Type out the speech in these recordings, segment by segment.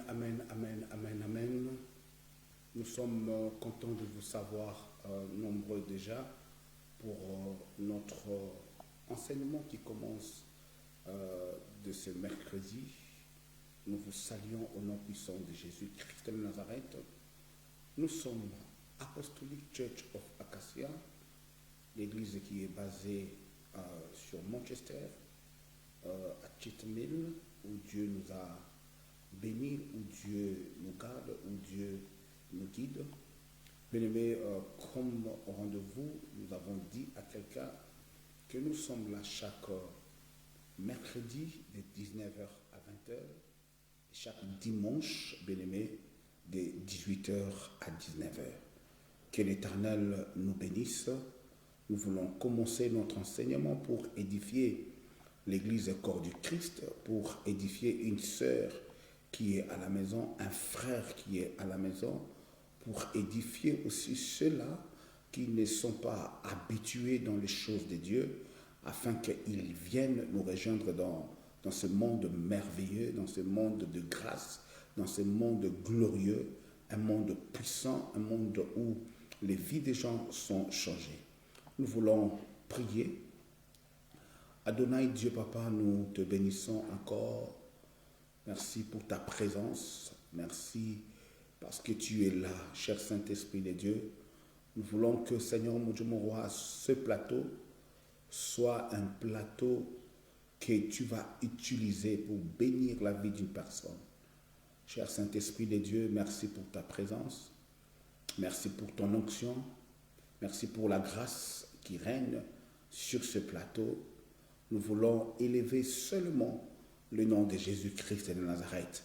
amen, amen, amen, amen. Nous sommes contents de vous savoir nombreux déjà pour notre enseignement qui commence de ce mercredi. Nous vous saluons au nom puissant de Jésus-Christ de Nazareth. Nous sommes Apostolic Church of Acacia, l'église qui est basée sur Manchester, à Cheetham Hill, où Dieu nous a bénis, où Dieu nous garde, où Dieu nous guide. Bien-aimés, comme au rendez-vous, nous avons dit à quelqu'un que nous sommes là chaque mercredi de 19h à 20h, et chaque dimanche, bien-aimés, de 18h à 19h. Que l'Éternel nous bénisse. Nous voulons commencer notre enseignement pour édifier l'Église corps du Christ, pour édifier une sœur qui est à la maison, un frère qui est à la maison, pour édifier aussi ceux-là qui ne sont pas habitués dans les choses de Dieu, afin qu'ils viennent nous rejoindre dans ce monde merveilleux, dans ce monde de grâce, dans ce monde glorieux, un monde puissant, un monde où les vies des gens sont changées. Nous voulons prier. Adonai, Dieu Papa, nous te bénissons encore. Merci pour ta présence. Merci parce que tu es là, cher Saint-Esprit de Dieu. Nous voulons que, Seigneur, mon Dieu, mon roi, ce plateau soit un plateau que tu vas utiliser pour bénir la vie d'une personne. Cher Saint-Esprit de Dieu, merci pour ta présence. Merci pour ton onction. Merci pour la grâce qui règne sur ce plateau. Nous voulons élever seulement le nom de Jésus-Christ de Nazareth.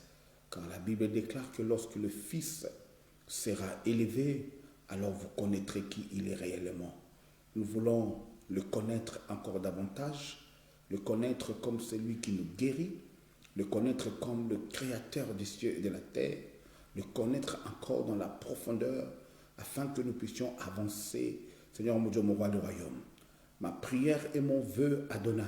Car la Bible déclare que lorsque le Fils sera élevé, alors vous connaîtrez qui il est réellement. Nous voulons le connaître encore davantage, le connaître comme celui qui nous guérit, le connaître comme le créateur des cieux et de la terre, le connaître encore dans la profondeur, afin que nous puissions avancer, Seigneur mon Dieu, mon roi du royaume. Ma prière et mon vœu, Adonai,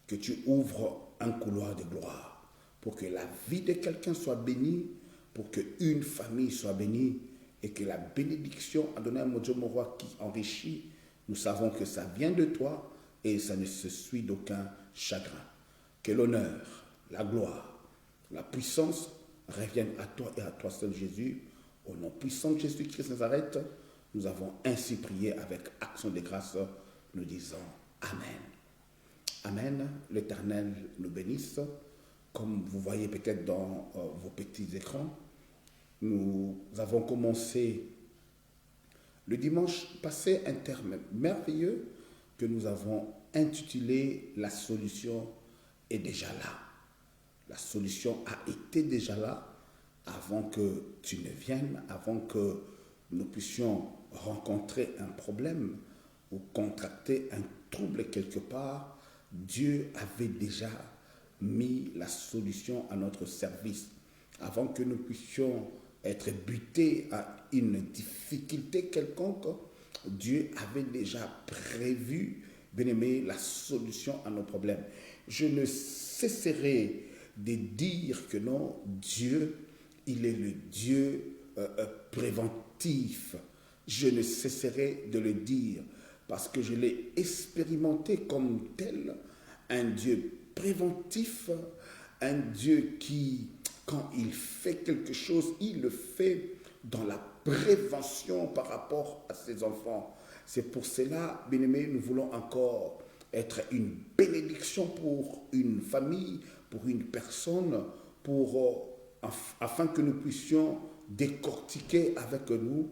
que tu ouvres un couloir de gloire, pour que la vie de quelqu'un soit bénie, pour qu'une famille soit bénie, et que la bénédiction, Adonai, mon Dieu, mon roi, qui enrichit, nous savons que ça vient de toi, et ça ne se suit d'aucun chagrin. Que l'honneur, la gloire, la puissance reviennent à toi et à toi seul, Jésus. Au nom puissant de Jésus-Christ de Nazareth, nous avons ainsi prié avec action de grâce, nous disons Amen. Amen. L'Éternel nous bénisse. Comme vous voyez peut-être dans vos petits écrans, nous avons commencé le dimanche passé un terme merveilleux que nous avons intitulé « La solution est déjà là ». La solution a été déjà là avant que tu ne viennes, avant que nous puissions rencontrer un problème ou contracter un trouble quelque part. Dieu avait déjà mis la solution à notre service. Avant que nous puissions être butés à une difficulté quelconque, Dieu avait déjà prévu, bien-aimé, la solution à nos problèmes. Je ne cesserai de dire que non, Dieu, il est le Dieu préventif. Je ne cesserai de le dire parce que je l'ai expérimenté comme tel, un Dieu préventif, un Dieu qui, quand il fait quelque chose, il le fait dans la prévention par rapport à ses enfants. C'est pour cela, bien-aimés, nous voulons encore être une bénédiction pour une famille, pour une personne, afin que nous puissions décortiquer avec nous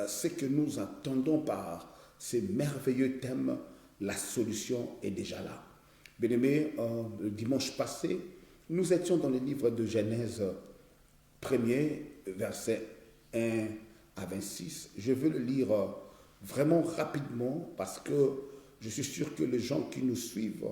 ce que nous attendons par ces merveilleux thèmes. La solution est déjà là. Bien-aimés, le dimanche passé, nous étions dans le livre de Genèse 1er, versets 1 à 26. Je veux le lire vraiment rapidement parce que je suis sûr que les gens qui nous suivent,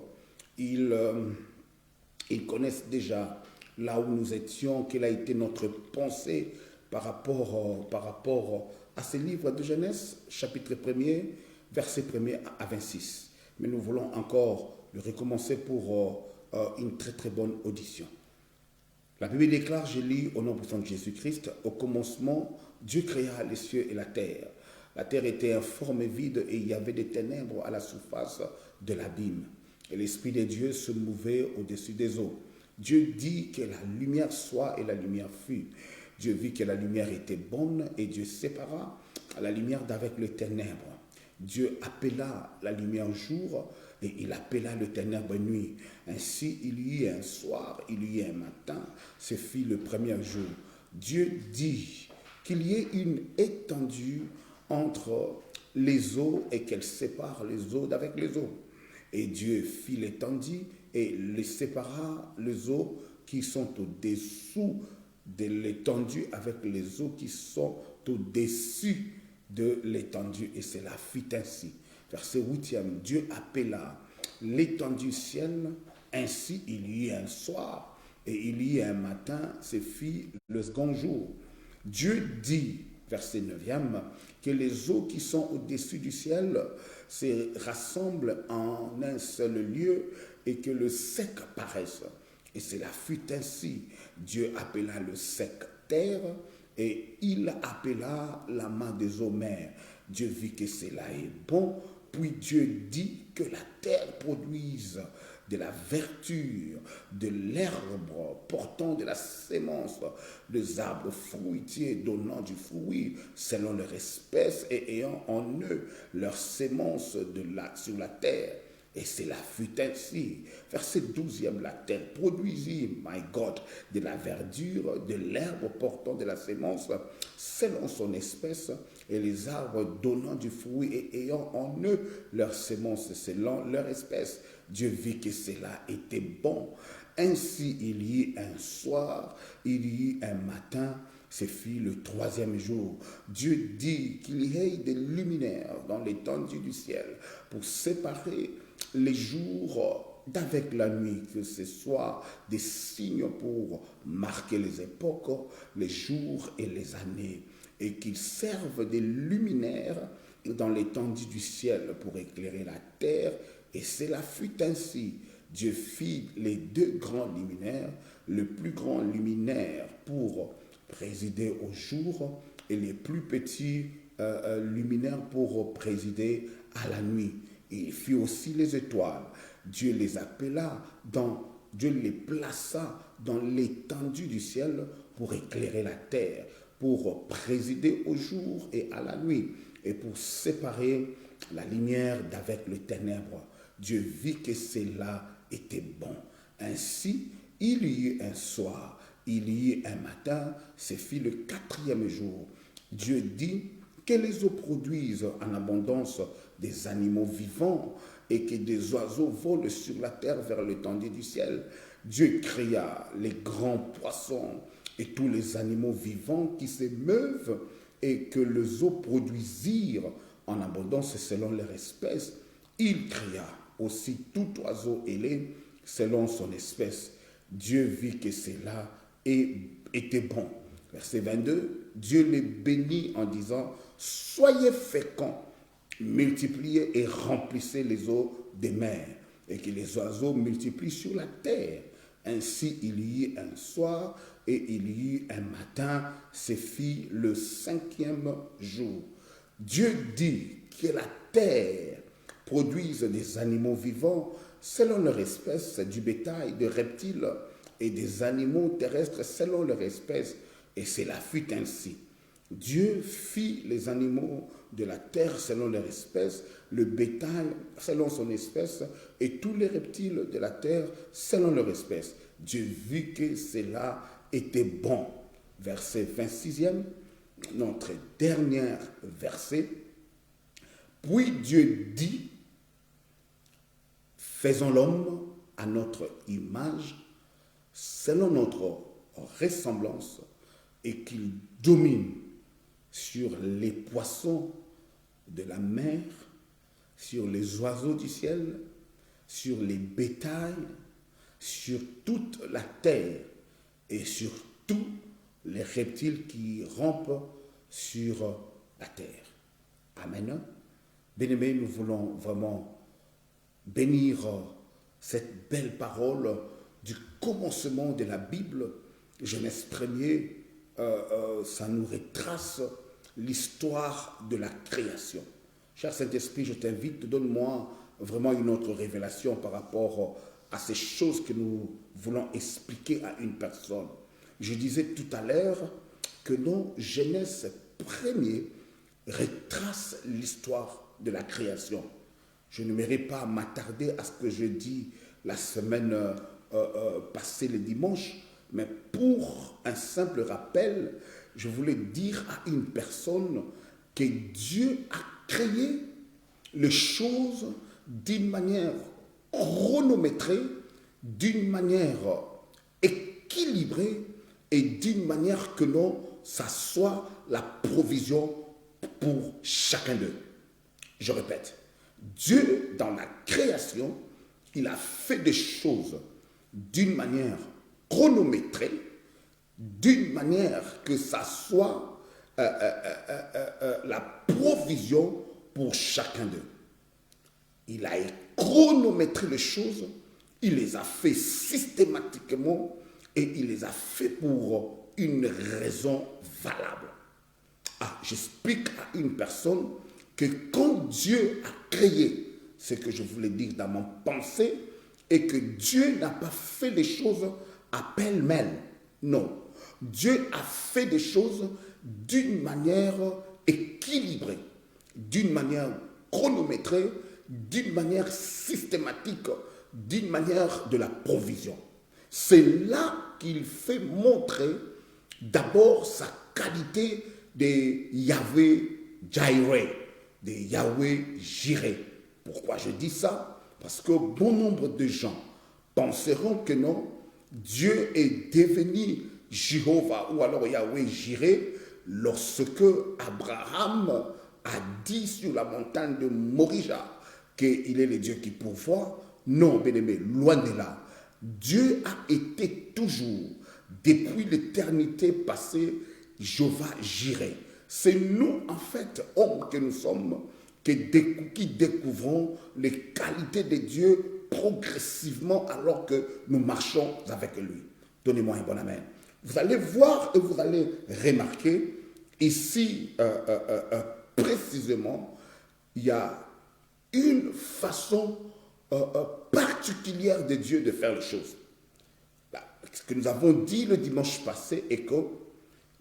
ils connaissent déjà là où nous étions, quelle a été notre pensée par rapport à ce livre de Genèse, chapitre 1er, verset 1er à 26. Mais nous voulons encore le recommencer pour une très très bonne audition. La Bible déclare, je lis au nom puissant de Jésus-Christ, au commencement, Dieu créa les cieux et la terre. La terre était informe et vide et il y avait des ténèbres à la surface de l'abîme. Et l'Esprit de Dieu se mouvait au-dessus des eaux. Dieu dit que la lumière soit et la lumière fut. Dieu vit que la lumière était bonne et Dieu sépara la lumière d'avec les ténèbres. Dieu appela la lumière jour et il appela le ténèbre nuit. Ainsi, il y eut un soir, il y eut un matin, ce fut le premier jour. Dieu dit qu'il y ait une étendue entre les eaux et qu'elle sépare les eaux d'avec les eaux. Et Dieu fit l'étendue et les sépara les eaux qui sont au-dessous de l'étendue avec les eaux qui sont au-dessus de l'étendue. Et cela fut ainsi. Verset 8e, Dieu appela l'étendue ciel, ainsi il y eut un soir et il y eut un matin, ce fut le second jour. Dieu dit, verset 9e, que les eaux qui sont au-dessus du ciel se rassemblent en un seul lieu et que le sec paraisse. Et cela fut ainsi. Dieu appela le sec terre et il appela la main des eaux mer. Dieu vit que cela est bon, puis Dieu dit que la terre produise de la verdure, de l'herbe portant de la sémence, des arbres fruitiers donnant du fruit selon leur espèce et ayant en eux leur sémence sur la terre. Et cela fut ainsi. Verset 12e, la terre produisit, my God, de la verdure, de l'herbe portant de la sémence selon son espèce, et les arbres donnant du fruit et ayant en eux leur sémence selon leur espèce. Dieu vit que cela était bon. Ainsi il y eut un soir, il y eut un matin, ce fut le troisième jour. Dieu dit qu'il y ait des luminaires dans l'étendue du ciel pour séparer les jours d'avec la nuit, que ce soit des signes pour marquer les époques, les jours et les années, et qu'ils servent des luminaires dans l'étendue du ciel pour éclairer la terre. Et cela fut ainsi. Dieu fit les deux grands luminaires, le plus grand luminaire pour présider au jour et les plus petits luminaires pour présider à la nuit. Et il fit aussi les étoiles. Dieu les appela Dieu les plaça dans l'étendue du ciel pour éclairer la terre, pour présider au jour et à la nuit, et pour séparer la lumière d'avec les ténèbres. Dieu vit que cela était bon. Ainsi, il y eut un soir, il y eut un matin, ce fut le quatrième jour. Dieu dit que les eaux produisent en abondance des animaux vivants et que des oiseaux volent sur la terre vers l'étendue du ciel. Dieu créa les grands poissons et tous les animaux vivants qui se meuvent et que les eaux produisirent en abondance selon leur espèce. Il créa aussi tout oiseau ailé selon son espèce. Dieu vit que cela était bon. Verset 22, Dieu les bénit en disant, soyez féconds, multipliez et remplissez les eaux des mers, et que les oiseaux multiplient sur la terre. Ainsi il y eut un soir et il y eut un matin, ce fut le cinquième jour. Dieu dit que la terre produise des animaux vivants selon leur espèce, du bétail, des reptiles et des animaux terrestres selon leur espèce. Et cela fut ainsi. Dieu fit les animaux de la terre selon leur espèce, le bétail selon son espèce, et tous les reptiles de la terre selon leur espèce. Dieu vit que cela était bon. Verset 26e, notre dernier verset. Puis Dieu dit, faisons l'homme à notre image, selon notre ressemblance, et qu'il domine sur les poissons de la mer, sur les oiseaux du ciel, sur les bétails, sur toute la terre et sur tous les reptiles qui rampent sur la terre. Amen. Bien-aimés, nous voulons vraiment bénir cette belle parole du commencement de la Bible Genèse 1er, ça nous retrace l'histoire de la création. Cher Saint-Esprit, je t'invite, donne-moi vraiment une autre révélation par rapport à ces choses que nous voulons expliquer à une personne. Je disais tout à l'heure que non, Genèse 1er retrace l'histoire de la création. Je n'aimerais pas m'attarder à ce que je dis la semaine passée, le dimanche, mais pour un simple rappel, je voulais dire à une personne que Dieu a créé les choses d'une manière chronométrée, d'une manière équilibrée et d'une manière que non, ça soit la provision pour chacun d'eux. Je répète, Dieu, dans la création, il a fait des choses d'une manière chronométrée, d'une manière que ça soit la provision pour chacun d'eux. Il a chronométré les choses, il les a fait systématiquement et il les a fait pour une raison valable. J'explique à une personne que quand Dieu a créé ce que je voulais dire dans mon pensée, et que Dieu n'a pas fait les choses à pêle-mêle. Non. Dieu a fait des choses d'une manière équilibrée, d'une manière chronométrée, d'une manière systématique, d'une manière de la provision. C'est là qu'il fait montrer d'abord sa qualité de Yahweh Jireh, de Yahweh Jireh. Pourquoi je dis ça? Parce que bon nombre de gens penseront que non, Dieu est devenu Jéhovah ou alors Yahweh Jireh lorsque Abraham a dit sur la montagne de Morija qu'il est le Dieu qui pourvoit. Non, bien-aimé, loin de là. Dieu a été toujours, depuis l'éternité passée, Jéhovah Jireh. C'est nous, en fait, hommes que nous sommes, qui découvrons les qualités de Dieu progressivement alors que nous marchons avec lui. Donnez-moi un bon amen. Vous allez voir et vous allez remarquer ici précisément, il y a une façon particulière de Dieu de faire les choses. Ce que nous avons dit le dimanche passé est que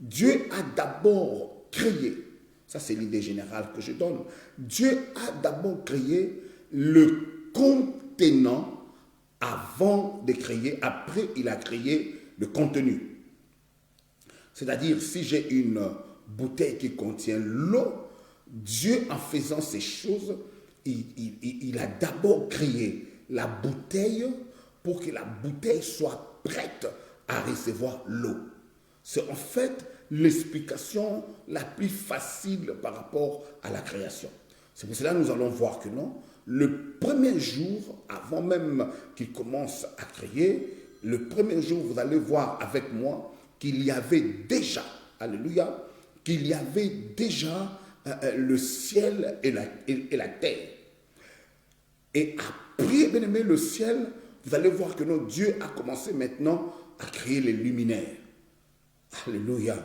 Dieu a d'abord créé, ça c'est l'idée générale que je donne, Dieu a d'abord créé le contenant avant de créer, après il a créé le contenu. C'est-à-dire si j'ai une bouteille qui contient l'eau, Dieu en faisant ces choses, il a d'abord créé la bouteille pour que la bouteille soit prête à recevoir l'eau. C'est en fait l'explication la plus facile par rapport à la création. C'est pour cela que nous allons voir que non, le premier jour, avant même qu'il commence à créer, le premier jour, vous allez voir avec moi qu'il y avait déjà, alléluia, qu'il y avait déjà le ciel et la terre. Et après, bien aimé, le ciel, vous allez voir que notre Dieu a commencé maintenant à créer les luminaires. Alléluia.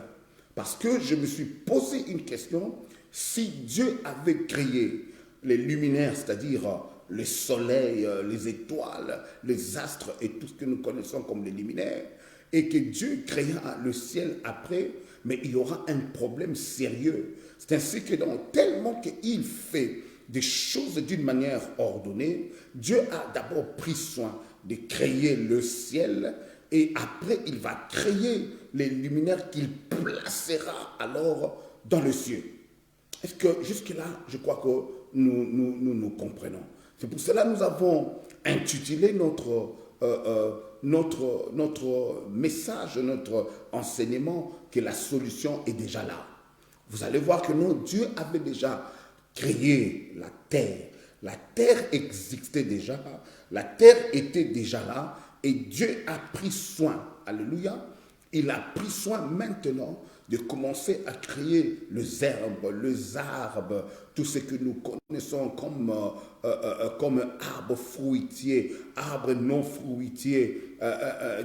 Parce que je me suis posé une question, si Dieu avait créé les luminaires, c'est-à-dire le soleil, les étoiles, les astres et tout ce que nous connaissons comme les luminaires, et que Dieu créa le ciel après, mais il y aura un problème sérieux. C'est ainsi que tellement qu'il fait des choses d'une manière ordonnée, Dieu a d'abord pris soin de créer le ciel et après il va créer les luminaires qu'il placera alors dans le ciel. Est-ce que jusque-là, je crois que nous comprenons. C'est pour cela que nous avons intitulé notre message, notre enseignement, que la solution est déjà là. Vous allez voir que non, Dieu avait déjà créé la terre. La terre existait déjà, la terre était déjà là et Dieu a pris soin, alléluia, il a pris soin maintenant de commencer à créer les arbres, tout ce que nous connaissons comme arbres fruitiers, arbres non fruitiers,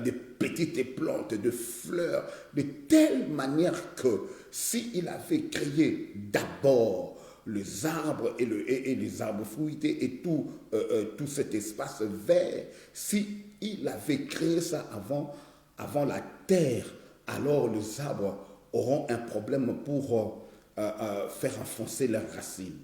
des petites plantes, de fleurs, de telle manière que s'il avait créé d'abord les arbres et les arbres fruités et tout cet espace vert, s'il avait créé ça avant la terre, alors les arbres auront un problème pour faire enfoncer leurs racines.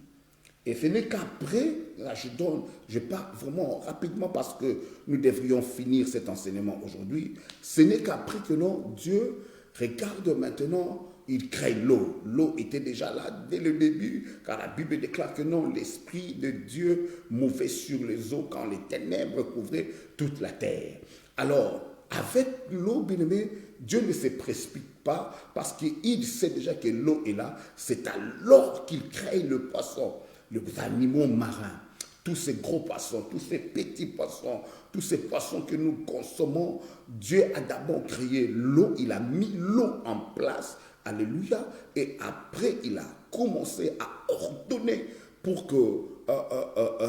Et ce n'est qu'après, là je pars vraiment rapidement parce que nous devrions finir cet enseignement aujourd'hui, ce n'est qu'après que non, Dieu regarde maintenant, il crée l'eau. L'eau était déjà là dès le début, car la Bible déclare que non, l'Esprit de Dieu mouvait sur les eaux quand les ténèbres couvraient toute la terre. Alors, avec l'eau, bien-aimé, Dieu ne se précipite pas parce qu'il sait déjà que l'eau est là. C'est alors qu'il crée le poisson, les animaux marins, tous ces gros poissons, tous ces petits poissons, tous ces poissons que nous consommons. Dieu a d'abord créé l'eau, il a mis l'eau en place, alléluia, et après il a commencé à ordonner pour que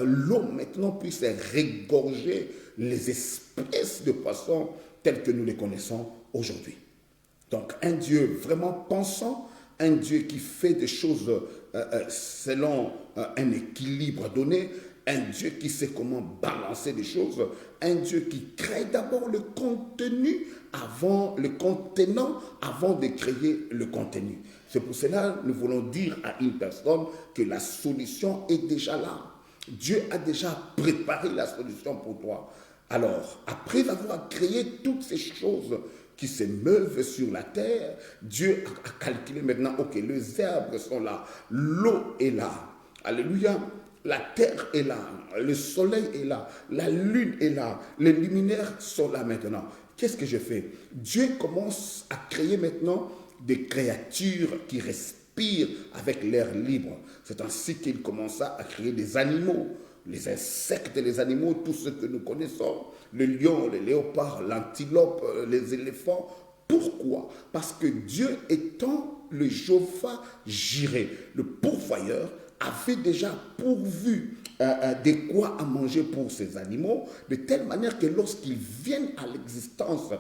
l'eau maintenant puisse regorger les espèces de poissons tels que nous les connaissons aujourd'hui. Donc un Dieu vraiment pensant, un Dieu qui fait des choses selon un équilibre donné, un Dieu qui sait comment balancer des choses, un Dieu qui crée d'abord le contenu avant le contenant, avant de créer le contenu. C'est pour cela que nous voulons dire à une personne que la solution est déjà là. Dieu a déjà préparé la solution pour toi. Alors, après avoir créé toutes ces choses qui se meuvent sur la terre, Dieu a calculé maintenant, ok, les herbes sont là, l'eau est là, alléluia, la terre est là, le soleil est là, la lune est là, les luminaires sont là maintenant. Qu'est-ce que je fais? Dieu commence à créer maintenant des créatures qui respirent avec l'air libre. C'est ainsi qu'il commença à créer des animaux, les insectes et les animaux, tous ceux que nous connaissons, le lion, le léopard, l'antilope, les éléphants. Pourquoi? Parce que Dieu étant le Jéhovah Jireh, le pourvoyeur, avait déjà pourvu de quoi à manger pour ces animaux, de telle manière que lorsqu'ils viennent à l'existence,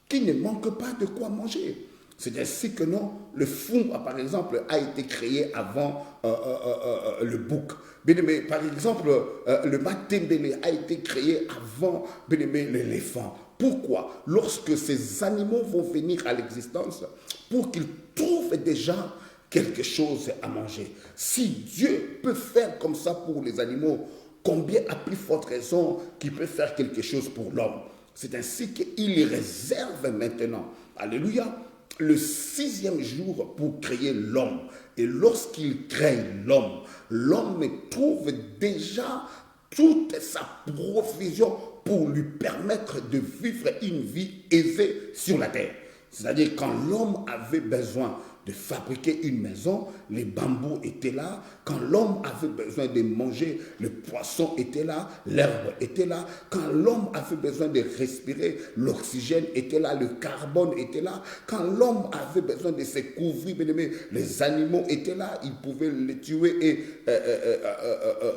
qu'ils ne manquent pas de quoi manger. C'est ainsi que non, le fond, par exemple, a été créé avant le bouc. Bien-aimé, par exemple, le matembele a été créé avant, bien-aimé, l'éléphant. Pourquoi? Lorsque ces animaux vont venir à l'existence, pour qu'ils trouvent déjà quelque chose à manger. Si Dieu peut faire comme ça pour les animaux, combien à plus forte raison qu'il peut faire quelque chose pour l'homme? C'est ainsi qu'il les réserve maintenant. Alléluia. Le 6e jour pour créer l'homme. Et lorsqu'il crée l'homme, l'homme trouve déjà toute sa provision pour lui permettre de vivre une vie aisée sur la terre. C'est-à-dire quand l'homme avait besoin de fabriquer une maison, les bambous étaient là. Quand l'homme avait besoin de manger, le poisson était là, l'herbe était là. Quand l'homme avait besoin de respirer, l'oxygène était là, le carbone était là. Quand l'homme avait besoin de se couvrir, les animaux étaient là, il pouvait les tuer et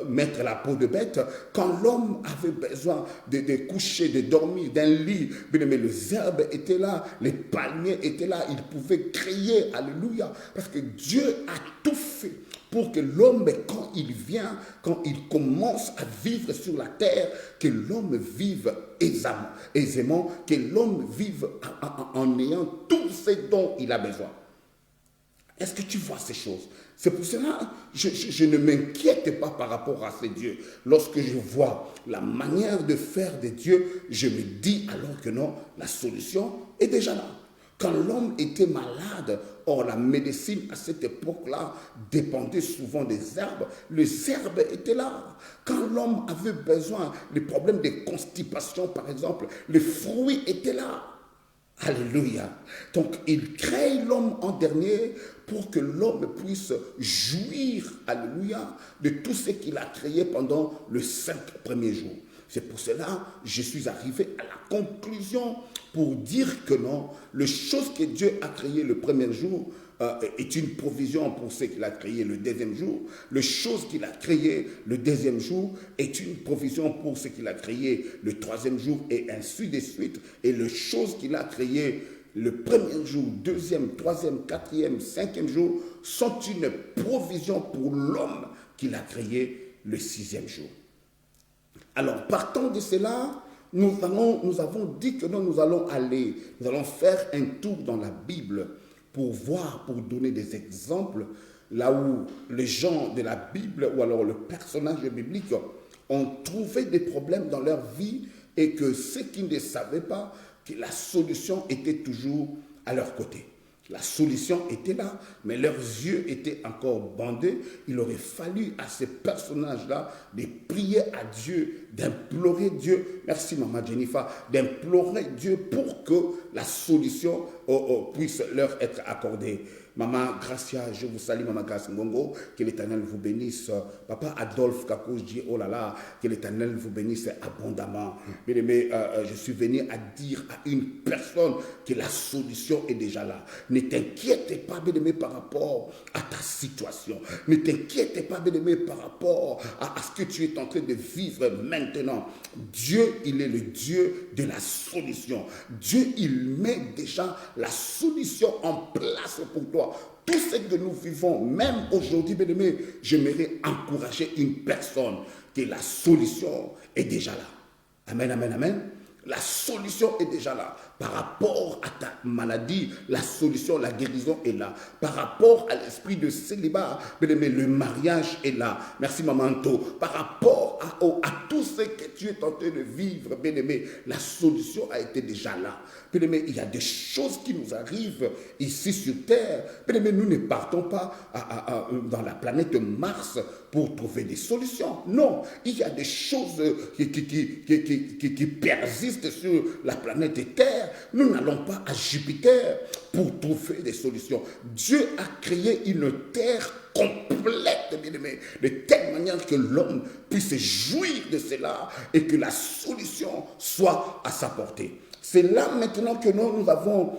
mettre la peau de bête. Quand l'homme avait besoin de coucher, de dormir, d'un lit, les herbes étaient là, les palmiers étaient là, il pouvait crier, alléluia, parce que Dieu a tout fait pour que l'homme, quand il vient, quand il commence à vivre sur la terre, que l'homme vive aisément, que l'homme vive en ayant tout ce dont il a besoin. Est-ce que tu vois ces choses? C'est pour cela que je ne m'inquiète pas par rapport à ces dieux. Lorsque je vois la manière de faire des dieux, je me dis alors que non, la solution est déjà là. Quand l'homme était malade, or la médecine à cette époque-là dépendait souvent des herbes, les herbes étaient là. Quand l'homme avait besoin des problèmes de constipation, par exemple, les fruits étaient là. Alléluia. Donc il crée l'homme en dernier pour que l'homme puisse jouir, alléluia, de tout ce qu'il a créé pendant les 5 premiers jours. C'est pour cela que je suis arrivé à la conclusion pour dire que non, les choses que Dieu a créées le premier jour est une provision pour ce qu'il a créé le deuxième jour. Les choses qu'il a créées le deuxième jour est une provision pour ce qu'il a créé le troisième jour, et ainsi de suite. Et les choses qu'il a créées le premier jour, deuxième, troisième, quatrième, cinquième jour sont une provision pour l'homme qu'il a créé le sixième jour. Alors, partant de cela, nous avons dit que nous allons faire un tour dans la Bible pour voir, pour donner des exemples, là où les gens de la Bible, ou alors le personnage biblique, ont trouvé des problèmes dans leur vie, et que ceux qui ne savaient pas, que la solution était toujours à leur côté. La solution était là, mais leurs yeux étaient encore bandés. Il aurait fallu à ces personnages-là de prier à Dieu, d'implorer Dieu, merci Maman Jennifer, d'implorer Dieu pour que la solution puisse leur être accordée. Maman Gracia, je vous salue, Maman Gracia Ngongo, que l'Éternel vous bénisse. Papa Adolphe Kako, je dis, oh là là, que l'Éternel vous bénisse abondamment. Bien aimé, je suis venu à dire à une personne que la solution est déjà là. Ne t'inquiète pas, bien aimé, par rapport à ta situation. Ne t'inquiète pas, bien aimé, par rapport à ce que tu es en train de vivre maintenant. Dieu, il est le Dieu de la solution. Dieu, il met déjà la solution en place pour toi. Tout ce que nous vivons, même aujourd'hui, bien aimé, j'aimerais encourager une personne que la solution est déjà là. Amen, amen, amen. La solution est déjà là. Par rapport à ta maladie, la solution, la guérison est là. Par rapport à l'esprit de célibat, bien aimé, le mariage est là. Merci Maman Anto. Par rapport à tout ce que tu es en train de vivre, bien aimé, la solution a été déjà là. Bien aimé, il y a des choses qui nous arrivent ici sur Terre. Bien aimé, nous ne partons pas dans la planète Mars pour trouver des solutions. Non, il y a des choses qui persistent sur la planète Terre. Nous n'allons pas à Jupiter pour trouver des solutions. Dieu a créé une terre complète, bien aimé, de telle manière que l'homme puisse jouir de cela et que la solution soit à sa portée. C'est là maintenant que nous avons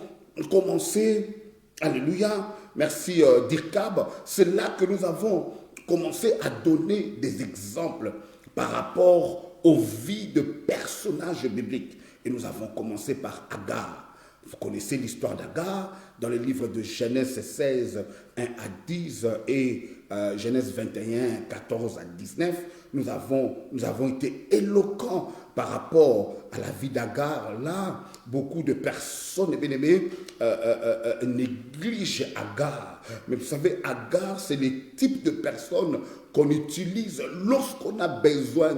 commencé, alléluia, merci Dirkab, c'est là que nous avons commencé à donner des exemples par rapport aux vies de personnages bibliques. Et nous avons commencé par Agar. Vous connaissez l'histoire d'Agar dans le livre de Genèse 16, 1 à 10 et Genèse 21, 14 à 19. Nous avons été éloquents par rapport à la vie d'Agar. Là, beaucoup de personnes, bien aimées, négligent Agar. Mais vous savez, Agar, c'est le type de personne qu'on utilise lorsqu'on a besoin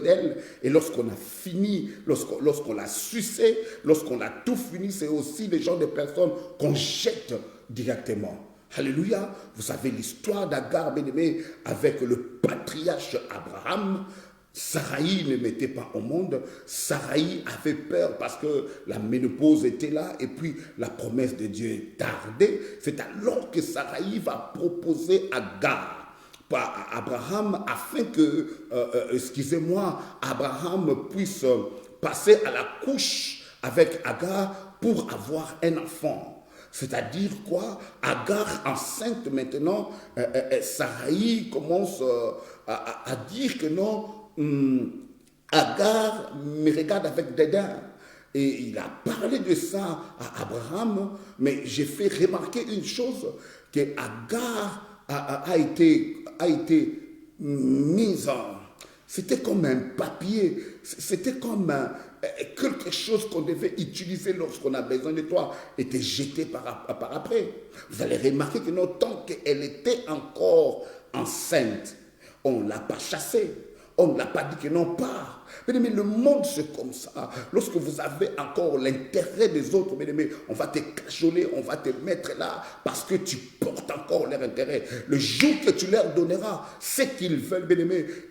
d'elle, et lorsqu'on a fini, lorsqu'on l'a sucé, lorsqu'on a tout fini, c'est aussi le genre de personnes qu'on jette directement. Alléluia. Vous savez l'histoire d'Agar, bien aimé, avec le patriarche Abraham. Saraï ne mettait pas au monde. Saraï avait peur parce que la ménopause était là et puis la promesse de Dieu tardait. C'est alors que Saraï va proposer Agar à Abraham afin que, Abraham puisse passer à la couche avec Agar pour avoir un enfant. C'est-à-dire quoi? Agar enceinte maintenant, Saraï commence à dire que non, Agar me regarde avec dédain. Et il a parlé de ça à Abraham, mais j'ai fait remarquer une chose, que Agar a été mise en... C'était comme un papier, c'était comme quelque chose qu'on devait utiliser lorsqu'on a besoin de toi, était jeté par après. Vous allez remarquer que non, tant qu'elle était encore enceinte, on ne l'a pas chassée. On ne l'a pas dit que non, pas. Mais le monde, c'est comme ça. Lorsque vous avez encore l'intérêt des autres, on va te cajoler, on va te mettre là parce que tu portes encore leur intérêt. Le jour que tu leur donneras ce qu'ils veulent,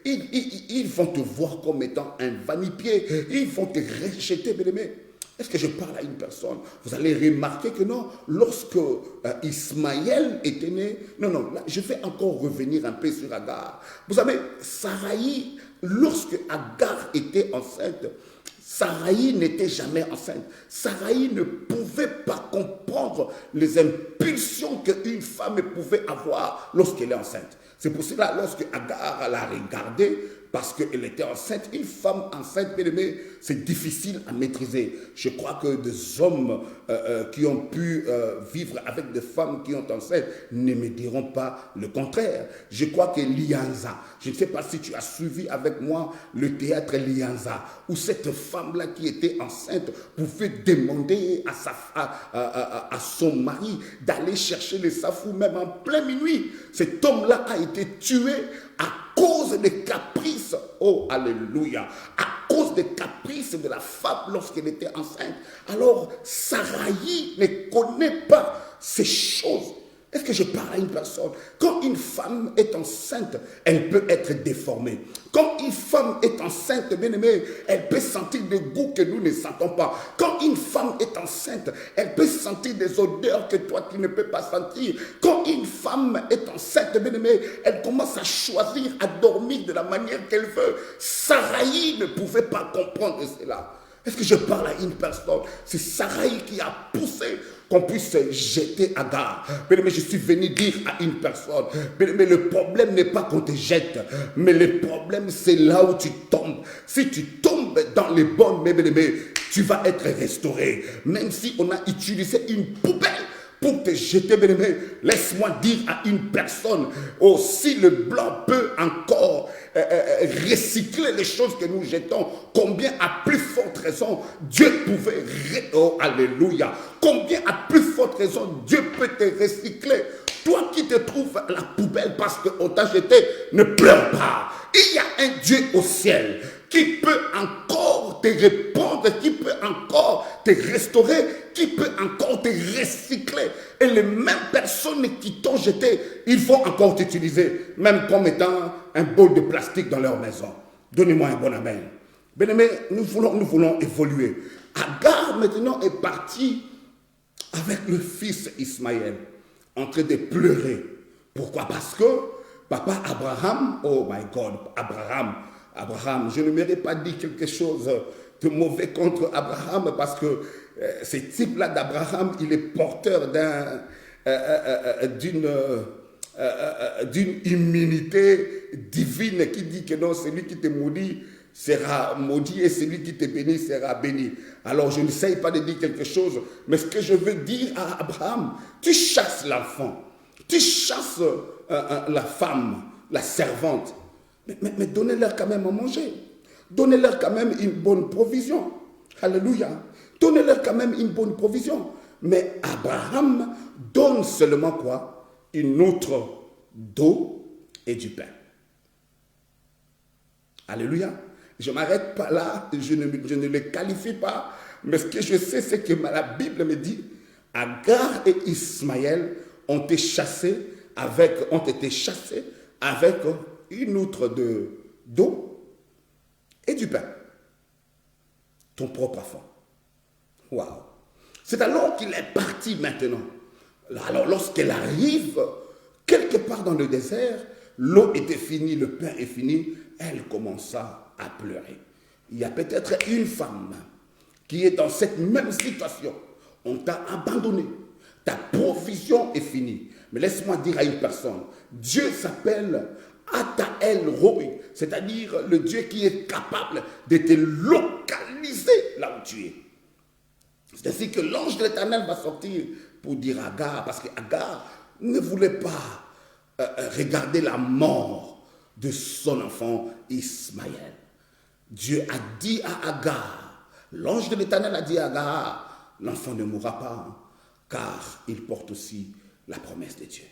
ils vont te voir comme étant un vanipié. Ils vont te rejeter, Est-ce que je parle à une personne? Vous allez remarquer que non, lorsque Ismaël était né, non, là, je vais encore revenir un peu sur Agar. Vous savez, Saraï, lorsque Agar était enceinte, Sarai n'était jamais enceinte. Sarai ne pouvait pas comprendre les impulsions qu'une femme pouvait avoir lorsqu'elle est enceinte. C'est pour cela, lorsque Agar l'a regardée, parce qu'elle était enceinte, une femme enceinte, bien aimée, c'est difficile à maîtriser. Je crois que des hommes qui ont pu vivre avec des femmes qui ont enceinte ne me diront pas le contraire. Je crois que Lianza, je ne sais pas si tu as suivi avec moi le théâtre Lianza, où cette femme-là qui était enceinte pouvait demander à son mari d'aller chercher les safous, même en plein minuit. Cet homme-là a été tué à cause des caprices, oh alléluia, à cause des caprices de la femme lorsqu'elle était enceinte. Alors, Sarai ne connaît pas ces choses. Est-ce que je parle à une personne? Quand une femme est enceinte, elle peut être déformée. Quand une femme est enceinte, bien aimée, elle peut sentir des goûts que nous ne sentons pas. Quand une femme est enceinte, elle peut sentir des odeurs que toi tu ne peux pas sentir. Quand une femme est enceinte, bien aimée, elle commence à choisir, à dormir de la manière qu'elle veut. Sarai ne pouvait pas comprendre cela. Est-ce que je parle à une personne? C'est Sarai qui a poussé qu'on puisse jeter Agar. Mais je suis venu dire à une personne, mais le problème n'est pas qu'on te jette, mais le problème c'est là où tu tombes. Si tu tombes dans les bonnes, mais tu vas être restauré. Même si on a utilisé une poubelle pour te jeter, bien-aimé, laisse-moi dire à une personne, oh, si le blanc peut encore recycler les choses que nous jetons, combien à plus forte raison Dieu pouvait, oh, alléluia, combien à plus forte raison Dieu peut te recycler. Toi qui te trouves à la poubelle parce qu'on t'a jeté, ne pleure pas. Il y a un Dieu au ciel qui peut encore te répondre, qui peut encore te restaurer, qui peut encore te recycler. Et les mêmes personnes qui t'ont jeté, ils vont encore t'utiliser, même comme étant un bol de plastique dans leur maison. Donnez-moi un bon amen. Bien-aimés, nous voulons évoluer. Agar maintenant est parti avec le fils Ismaël, en train de pleurer. Pourquoi? Parce que papa Abraham, oh my God, Abraham, je ne m'aurais pas dit quelque chose de mauvais contre Abraham parce que ce type-là d'Abraham, il est porteur d'une immunité divine qui dit que non, celui qui te maudit sera maudit et celui qui te bénit sera béni. Alors je n'essaye pas de dire quelque chose, mais ce que je veux dire à Abraham, tu chasses l'enfant, tu chasses la femme, la servante, mais donnez-leur quand même à manger. Donnez-leur quand même une bonne provision. Alléluia. Donnez-leur quand même une bonne provision. Mais Abraham donne seulement quoi? Une outre d'eau et du pain. Alléluia. Je ne m'arrête pas là, je ne le qualifie pas, mais ce que je sais, c'est que la Bible me dit, Agar et Ismaël ont été chassés avec une outre d'eau et du pain. Ton propre enfant. Waouh. C'est alors qu'il est parti maintenant. Alors lorsqu'elle arrive, quelque part dans le désert, l'eau était finie, le pain est fini, elle commença à pleurer. Il y a peut-être une femme qui est dans cette même situation. On t'a abandonné. Ta provision est finie. Mais laisse-moi dire à une personne, Dieu s'appelle Atael Roi, c'est-à-dire le Dieu qui est capable de te localiser là où tu es. C'est ainsi que l'ange de l'Éternel va sortir pour dire à Agar, parce qu'Agar ne voulait pas regarder la mort de son enfant Ismaël. Dieu a dit à Agar, l'ange de l'Éternel a dit à Agar, l'enfant ne mourra pas, car il porte aussi la promesse de Dieu.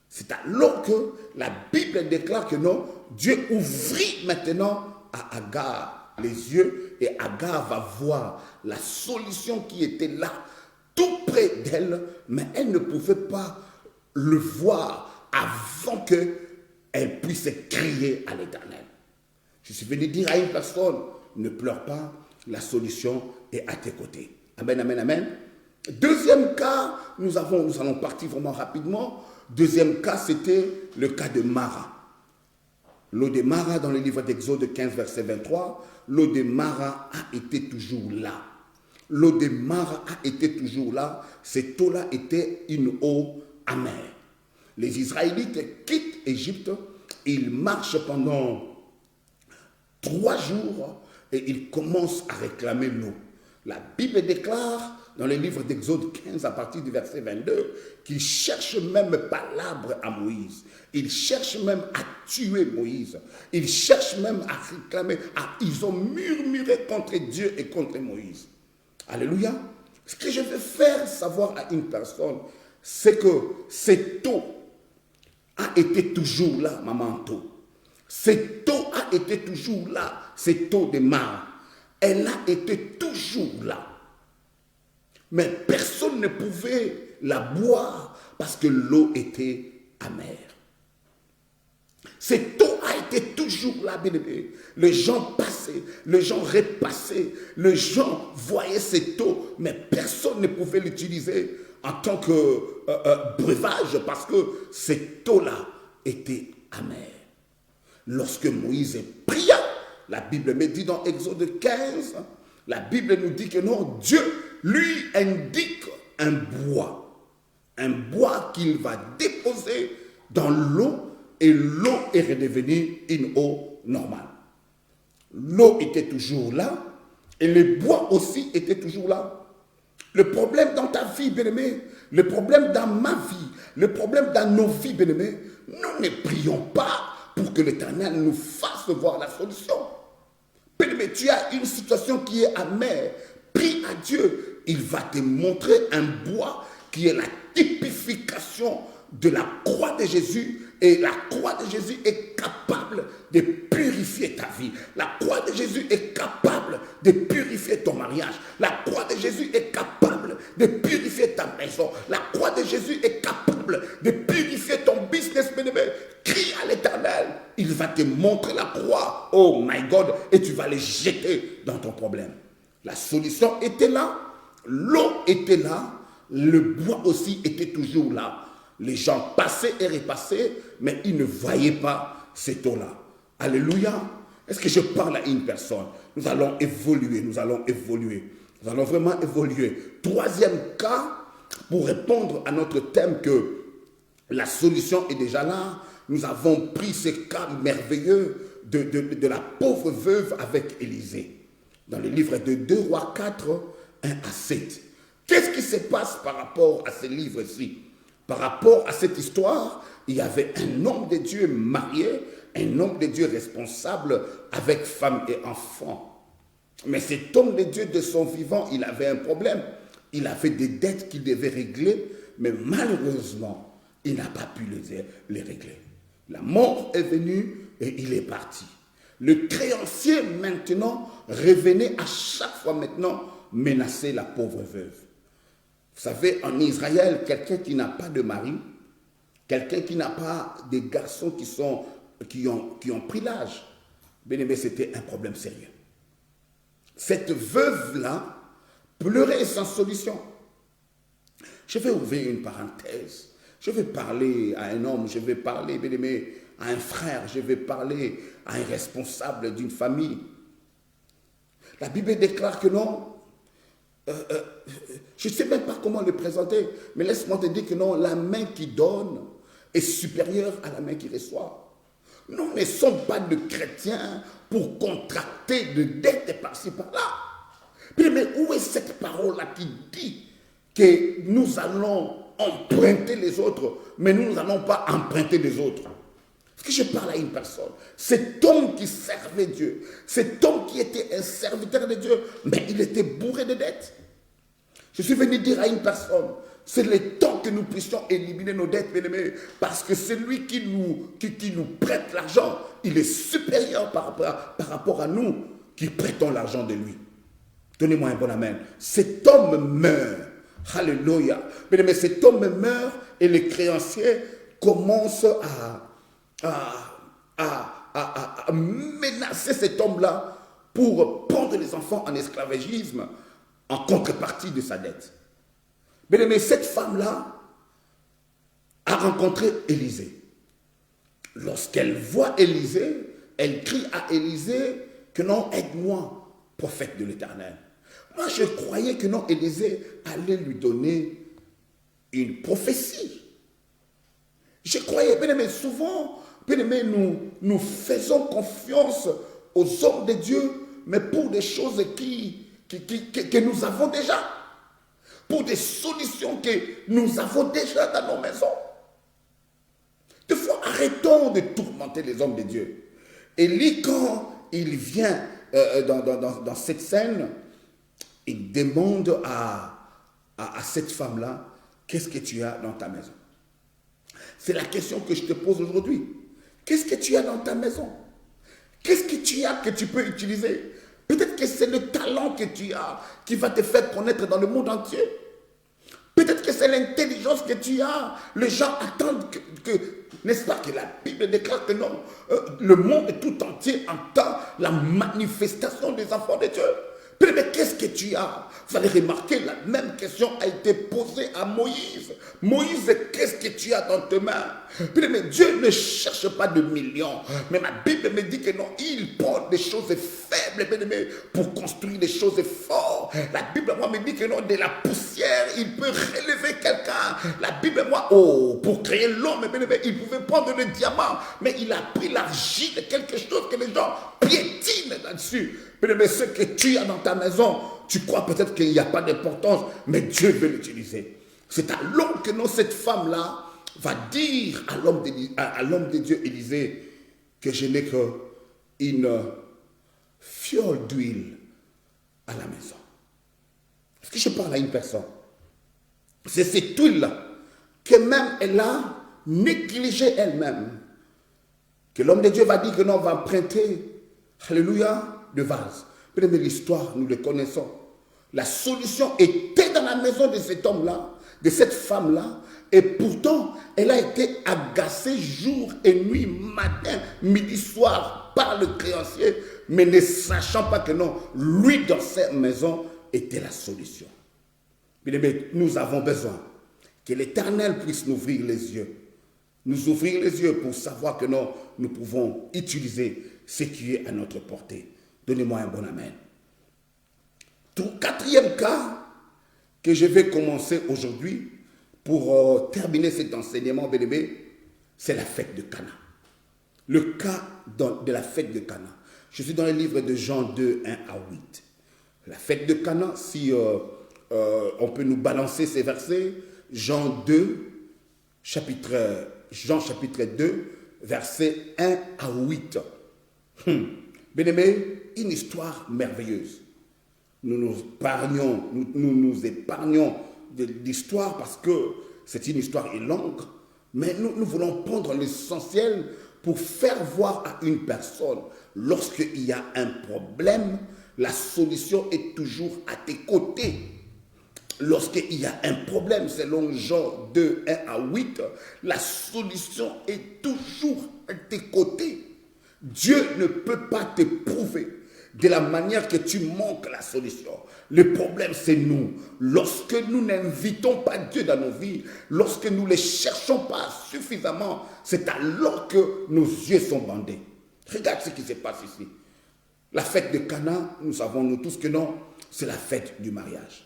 C'est alors que la Bible déclare que non, Dieu ouvrit maintenant à Agar les yeux et Agar va voir la solution qui était là, tout près d'elle, mais elle ne pouvait pas le voir avant qu'elle puisse crier à l'Éternel. Je suis venu dire à une personne, ne pleure pas, la solution est à tes côtés. Amen, amen, amen. Deuxième cas, nous allons partir vraiment rapidement. Deuxième cas, c'était le cas de Mara. L'eau de Mara, dans le livre d'Exode 15, verset 23, l'eau de Mara a été toujours là. L'eau de Mara a été toujours là. Cette eau-là était une eau amère. Les Israélites quittent Égypte, ils marchent pendant 3 jours et ils commencent à réclamer l'eau. La Bible déclare dans le livre d'Exode 15 à partir du verset 22 qu'ils cherchent même palabre à Moïse. Ils cherchent même à tuer Moïse. Ils cherchent même à réclamer. Ils ont murmuré contre Dieu et contre Moïse. Alléluia. Ce que je veux faire savoir à une personne, c'est que cette eau a été toujours là, maman eau. Cette eau a été toujours là, cette eau de Mara. Elle a été toujours là. Mais personne ne pouvait la boire parce que l'eau était amère. Cette eau a été toujours là, bien-aimé. Les gens passaient, les gens repassaient, les gens voyaient cette eau, mais personne ne pouvait l'utiliser en tant que breuvage parce que cette eau-là était amère. Lorsque Moïse pria, la Bible me dit dans Exode 15, la Bible nous dit que non, Dieu lui indique un bois qu'il va déposer dans l'eau et l'eau est redevenue une eau normale. L'eau était toujours là et le bois aussi était toujours là. Le problème dans ta vie, bien-aimé, le problème dans ma vie, le problème dans nos vies, bien-aimé, nous ne prions pas pour que l'Éternel nous fasse voir la solution. Bien-aimé, tu as une situation qui est amère. Prie à Dieu. Il va te montrer un bois qui est la typification de la croix de Jésus. Et la croix de Jésus est capable de purifier ta vie. La croix de Jésus est capable de purifier ton mariage. La croix de Jésus est capable de purifier ta maison. La croix de Jésus est capable de purifier ton business, bien-aimé. Crie à l'Éternel. Il va te montrer la croix. Oh my God. Et tu vas les jeter dans ton problème. La solution était là. L'eau était là. Le bois aussi était toujours là. Les gens passaient et repassaient, mais ils ne voyaient pas cette eau-là. Alléluia. Est-ce que je parle à une personne? Nous allons évoluer, nous allons évoluer. Nous allons vraiment évoluer. Troisième cas, pour répondre à notre thème que la solution est déjà là, nous avons pris ce cas merveilleux de la pauvre veuve avec Élisée. Dans le livre de 2 Rois 4, 1 à 7. Qu'est-ce qui se passe par rapport à ce livre-ci? Par rapport à cette histoire, il y avait un homme de Dieu marié, un homme de Dieu responsable avec femme et enfant. Mais cet homme de Dieu, de son vivant, il avait un problème. Il avait des dettes qu'il devait régler, mais malheureusement, il n'a pas pu les régler. La mort est venue et il est parti. Le créancier maintenant revenait à chaque fois maintenant menacer la pauvre veuve. Vous savez, en Israël, quelqu'un qui n'a pas de mari, quelqu'un qui n'a pas de garçons qui ont pris l'âge, bien aimé, c'était un problème sérieux. Cette veuve-là pleurait sans solution. Je vais ouvrir une parenthèse. Je vais parler à un homme, je vais parler, bien aimé, à un frère, je vais parler à un responsable d'une famille. La Bible déclare que non. Je ne sais même pas comment le présenter, mais laisse-moi te dire que non, la main qui donne est supérieure à la main qui reçoit. Nous ne sommes pas de chrétiens pour contracter de dettes par-ci par-là. Mais où est cette parole-là qui dit que nous allons emprunter les autres, mais nous n'allons pas emprunter les autres? Est-ce que je parle à une personne? Cet homme qui servait Dieu, cet homme qui était un serviteur de Dieu, mais il était bourré de dettes. Je suis venu dire à une personne, c'est le temps que nous puissions éliminer nos dettes, bien-aimés, parce que celui qui nous prête l'argent, il est supérieur par rapport à nous qui prêtons l'argent de lui. Donnez-moi un bon amen. Cet homme meurt. Alléluia. Bien-aimés, cet homme meurt et les créanciers commencent à menacer cet homme-là pour prendre les enfants en esclavagisme en contrepartie de sa dette. Bien aimé, cette femme-là a rencontré Élisée. lorsqu'elle voit Élisée, elle crie à Élisée que non, aide-moi, prophète de l'Éternel. Moi, je croyais que non, Élisée allait lui donner une prophétie. Je croyais, bien aimé, souvent, bien aimé, nous faisons confiance aux hommes de Dieu, mais pour des choses que nous avons déjà, pour des solutions que nous avons déjà dans nos maisons. Des fois, arrêtons de tourmenter les hommes de Dieu. Élie, quand il vient dans cette scène, il demande à cette femme-là, qu'est-ce que tu as dans ta maison? C'est la question que je te pose aujourd'hui. Qu'est-ce que tu as dans ta maison? Qu'est-ce que tu as que tu peux utiliser? Peut-être que c'est le talent que tu as qui va te faire connaître dans le monde entier. Peut-être que c'est l'intelligence que tu as. Les gens attendent n'est-ce pas, que la Bible déclare que non, le monde tout entier entend la manifestation des enfants de Dieu. Mais qu'est-ce que tu as? Vous allez remarquer, la même question a été posée à Moïse. Moïse, qu'est-ce que tu as dans tes mains? Mais Dieu ne cherche pas de millions. Mais ma Bible me dit que non, il prend des choses faibles pour construire des choses fortes. La Bible, moi, me dit que non, de la poussière, il peut relever quelqu'un. La Bible, moi, pour créer l'homme, il pouvait prendre le diamant. Mais il a pris l'argile, quelque chose que les gens piétinent là-dessus. Mais ce que tu as dans ta maison, tu crois peut-être qu'il n'y a pas d'importance, mais Dieu veut l'utiliser. C'est alors que non, cette femme-là va dire à l'homme de Dieu Élisée que je n'ai qu'une fiole d'huile à la maison. Est-ce que je parle à une personne? C'est cette huile-là que même elle a négligée elle-même. Que l'homme de Dieu va dire que non, on va emprunter, alléluia, de vase. Mais l'histoire, nous le connaissons. La solution était dans la maison de cet homme-là, de cette femme-là, et pourtant, elle a été agacée jour et nuit, matin, midi, soir, par le créancier, mais ne sachant pas que non, lui, dans sa maison, était la solution. Mais nous avons besoin que l'Éternel puisse nous ouvrir les yeux. Nous ouvrir les yeux pour savoir que non, nous pouvons utiliser ce qui est à notre portée. Donnez-moi un bon amen. Quatrième cas que je vais commencer aujourd'hui pour terminer cet enseignement, c'est la fête de Cana. Le cas de la fête de Cana. Je suis dans le livre de Jean 2, 1 à 8. La fête de Cana, si on peut nous balancer ces versets, Jean chapitre 2, versets 1 à 8. Bien-aimé, une histoire merveilleuse. Nous nous épargnons de l'histoire parce que c'est une histoire longue, mais nous voulons prendre l'essentiel pour faire voir à une personne, lorsqu'il y a un problème, la solution est toujours à tes côtés. Lorsqu'il y a un problème, selon Jean 2, 1 à 8, la solution est toujours à tes côtés. Dieu ne peut pas te prouver de la manière que tu manques la solution. Le problème, c'est nous. Lorsque nous n'invitons pas Dieu dans nos vies, lorsque nous ne les cherchons pas suffisamment, c'est alors que nos yeux sont bandés. Regarde ce qui se passe ici. La fête de Cana, nous savons nous tous que non, c'est la fête du mariage.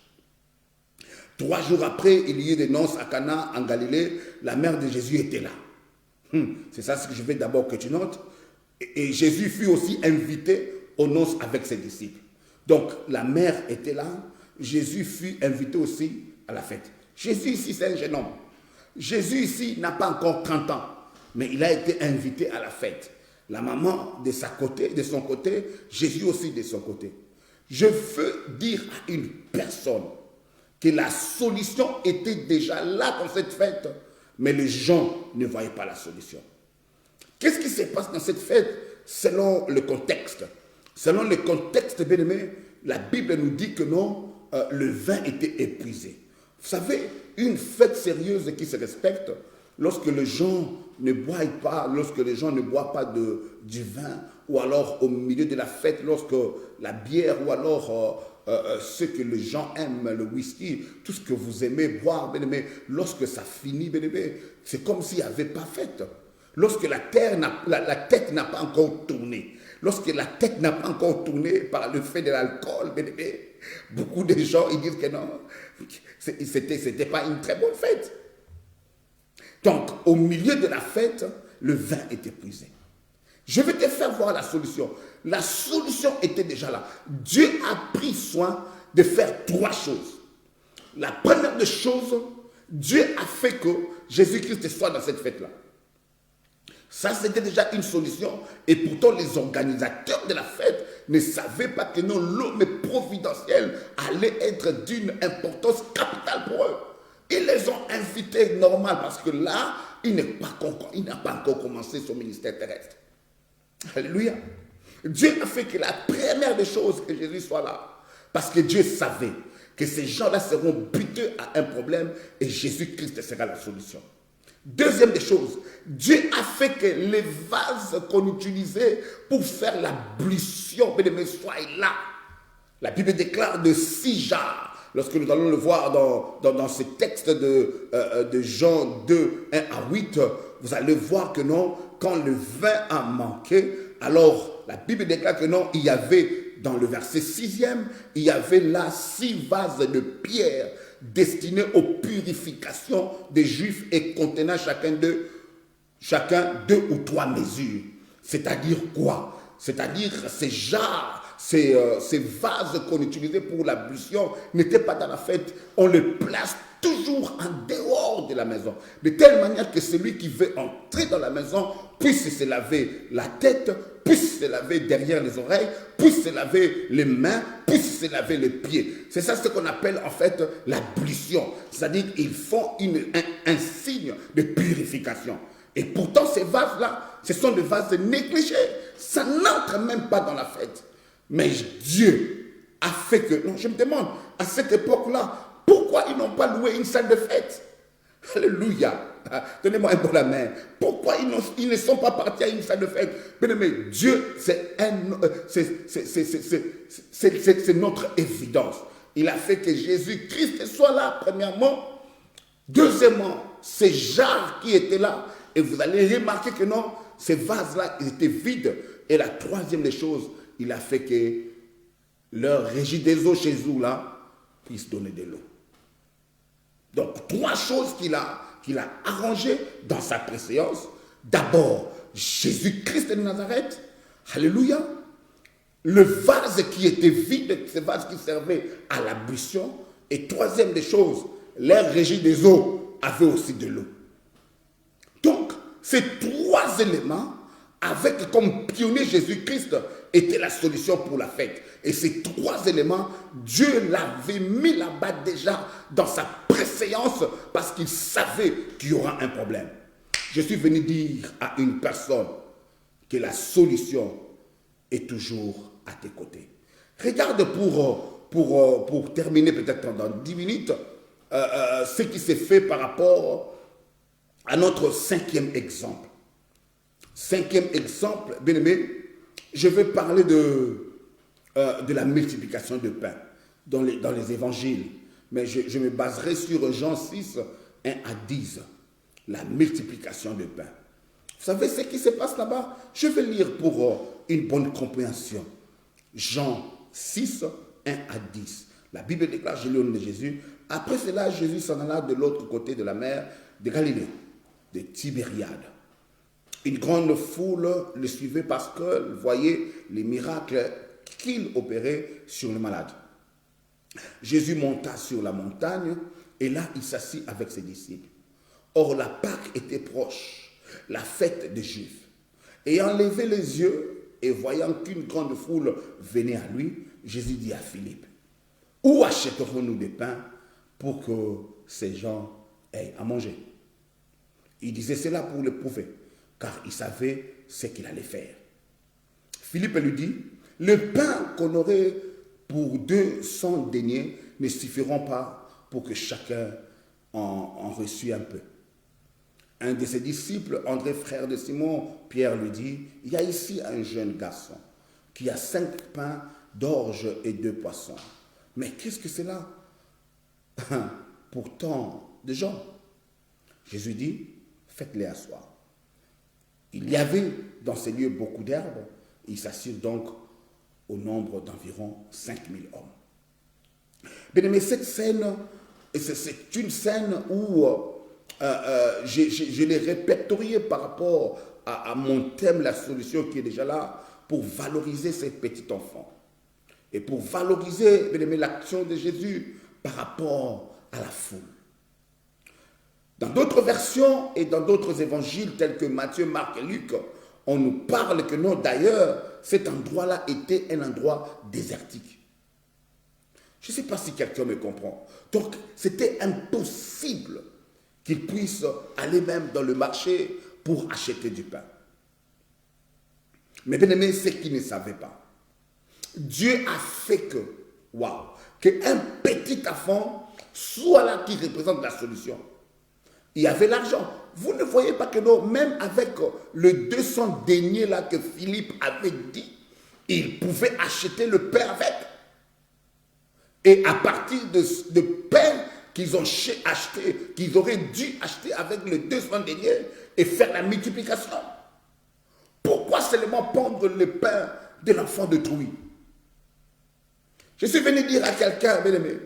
3 jours après, il y eut des noces à Cana, en Galilée. La mère de Jésus était là. C'est ça ce que je veux d'abord que tu notes. Et Jésus fut aussi invité aux noces avec ses disciples. Donc, la mère était là. Jésus fut invité aussi à la fête. Jésus ici, c'est un jeune homme. Jésus ici n'a pas encore 30 ans, mais il a été invité à la fête. La maman de son côté, Jésus aussi de son côté. Je veux dire à une personne que la solution était déjà là dans cette fête, mais les gens ne voyaient pas la solution. Qu'est-ce qui se passe dans cette fête selon le contexte? Selon le contexte, bien aimé, la Bible nous dit que non, le vin était épuisé. Vous savez, une fête sérieuse qui se respecte, lorsque les gens ne boivent pas, lorsque les gens ne boivent pas du vin, ou alors au milieu de la fête, lorsque la bière, ou alors ce que les gens aiment, le whisky, tout ce que vous aimez boire, bien aimé, lorsque ça finit, bien aimé, c'est comme s'il n'y avait pas fête. lorsque la tête n'a pas encore tourné, lorsque la tête n'a pas encore tourné par le fait de l'alcool, beaucoup de gens ils disent que non, c'était pas une très bonne fête. Donc, au milieu de la fête, le vin était épuisé. Je vais te faire voir la solution. La solution était déjà là. Dieu a pris soin de faire 3 choses. La première des choses, Dieu a fait que Jésus-Christ soit dans cette fête-là. Ça, c'était déjà une solution. Et pourtant, les organisateurs de la fête ne savaient pas que non, l'homme providentiel allait être d'une importance capitale pour eux. Ils les ont invités normal parce que là, il n'a pas encore commencé son ministère terrestre. Alléluia. Dieu a fait que la première des choses que Jésus soit là. Parce que Dieu savait que ces gens-là seront butés à un problème et Jésus-Christ sera la solution. Deuxième des choses, Dieu a fait que les vases qu'on utilisait pour faire l'ablution, mais soient là. La Bible déclare de 6 jarres. Lorsque nous allons le voir dans ce texte de Jean 2, 1 à 8, vous allez voir que non, quand le vin a manqué, alors la Bible déclare que non, il y avait dans le verset 6e, il y avait là 6 vases de pierre destinés aux purifications des Juifs et contenant chacun 2 ou 3 mesures. C'est-à-dire quoi? C'est-à-dire ces jarres, ces vases qu'on utilisait pour l'ablution n'étaient pas dans la fête. On les place toujours en dehors de la maison. De telle manière que celui qui veut entrer dans la maison puisse se laver la tête, puisse se laver derrière les oreilles, puisse se laver les mains, puisse se laver les pieds. C'est ça ce qu'on appelle en fait l'ablution. C'est-à-dire qu'ils font un signe de purification. Et pourtant ces vases-là, ce sont des vases négligés. Ça n'entre même pas dans la fête. Mais Dieu a fait que... Non, je me demande, à cette époque-là, pourquoi ils n'ont pas loué une salle de fête? Alléluia. Donnez-moi un bon la main. Pourquoi ils ne sont pas partis à une salle de fête? Mais Dieu, c'est notre évidence. Il a fait que Jésus-Christ soit là, premièrement. Deuxièmement, ces jarres qui étaient là, et vous allez remarquer que non, ces vases-là, ils étaient vides. Et la troisième des choses, il a fait que leur régie des eaux chez vous, là, puisse donner de l'eau. Donc, 3 choses qu'il a arrangées dans sa préséance. D'abord, Jésus-Christ de Nazareth. Alléluia. Le vase qui était vide, ce vase qui servait à l'ablution. Et troisième des choses, leur régie des eaux avait aussi de l'eau. Donc, ces 3 éléments, avec comme pionnier Jésus-Christ, était la solution pour la fête. Et ces 3 éléments, Dieu l'avait mis là-bas déjà dans sa préséance parce qu'il savait qu'il y aura un problème. Je suis venu dire à une personne que la solution est toujours à tes côtés. Regarde pour terminer peut-être dans 10 minutes ce qui s'est fait par rapport à notre 5e exemple. 5e exemple, bien aimé, je vais parler de la multiplication de pain dans les évangiles. Mais je me baserai sur Jean 6, 1 à 10. La multiplication de pain. Vous savez ce qui se passe là-bas? Je vais lire pour une bonne compréhension. Jean 6, 1 à 10. La Bible déclare, je lis au nom de Jésus. Après cela, Jésus s'en alla de l'autre côté de la mer de Galilée, de Tibériade. Une grande foule le suivait parce qu'elle voyait les miracles qu'il opérait sur les malades. Jésus monta sur la montagne et là il s'assit avec ses disciples. Or la Pâque était proche, la fête des Juifs. Ayant levé les yeux et voyant qu'une grande foule venait à lui, Jésus dit à Philippe, « Où achèterons-nous des pains pour que ces gens aient à manger ?» Il disait cela pour le prouver, car il savait ce qu'il allait faire. Philippe lui dit, « Le pain qu'on aurait pour 200 deniers ne suffiront pas pour que chacun en reçût un peu. » Un de ses disciples, André, frère de Simon, Pierre lui dit, « Il y a ici un jeune garçon qui a 5 pains d'orge et 2 poissons. Mais qu'est-ce que c'est là pour tant de gens ?» Jésus dit, « Faites-les asseoir. » Il y avait dans ces lieux beaucoup d'herbes. Il s'assure donc au nombre d'environ 5000 hommes. Bien aimé, cette scène, c'est une scène où je l'ai répertoriée par rapport à mon thème, la solution qui est déjà là, pour valoriser ces petits enfants. Et pour valoriser, bien aimé, l'action de Jésus par rapport à la foule. Dans d'autres versions et dans d'autres évangiles tels que Matthieu, Marc et Luc, on nous parle que non, d'ailleurs, cet endroit-là était un endroit désertique. Je ne sais pas si quelqu'un me comprend. Donc, c'était impossible qu'ils puissent aller même dans le marché pour acheter du pain. Mais bien aimé, c'est qu'ils ne savaient pas. Dieu a fait qu'un petit enfant soit là qui représente la solution. Il y avait l'argent. Vous ne voyez pas que non, même avec le 200 deniers là que Philippe avait dit, il pouvait acheter le pain avec. Et à partir de pain qu'ils ont acheté, qu'ils auraient dû acheter avec le 200 deniers et faire la multiplication. Pourquoi seulement prendre le pain de l'enfant de Trouy? Je suis venu dire à quelqu'un, bien aimé,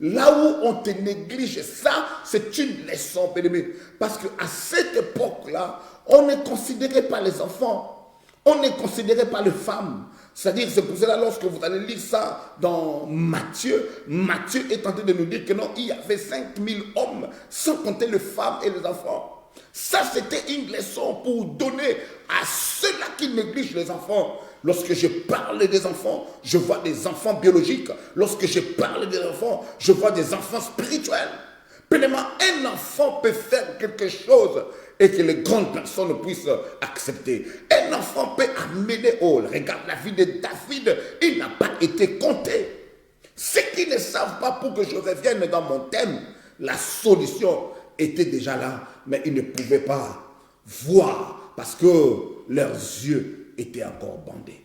là où on te néglige, ça, c'est une leçon, bien aimé. Parce qu'à cette époque-là, on ne considérait pas les enfants, on ne considérait pas les femmes. C'est-à-dire, c'est pour cela, lorsque vous allez lire ça dans Matthieu, Matthieu est en train de nous dire que non, il y avait 5000 hommes, sans compter les femmes et les enfants. Ça, c'était une leçon pour donner à ceux-là qui négligent les enfants. Lorsque je parle des enfants, je vois des enfants biologiques. Lorsque je parle des enfants, je vois des enfants spirituels. Pleinement, un enfant peut faire quelque chose et que les grandes personnes puissent accepter. Un enfant peut amener, regarde la vie de David, il n'a pas été compté. Ceux qui ne savent pas, pour que je revienne dans mon thème, la solution était déjà là, mais ils ne pouvaient pas voir parce que leurs yeux étaient encore bandés.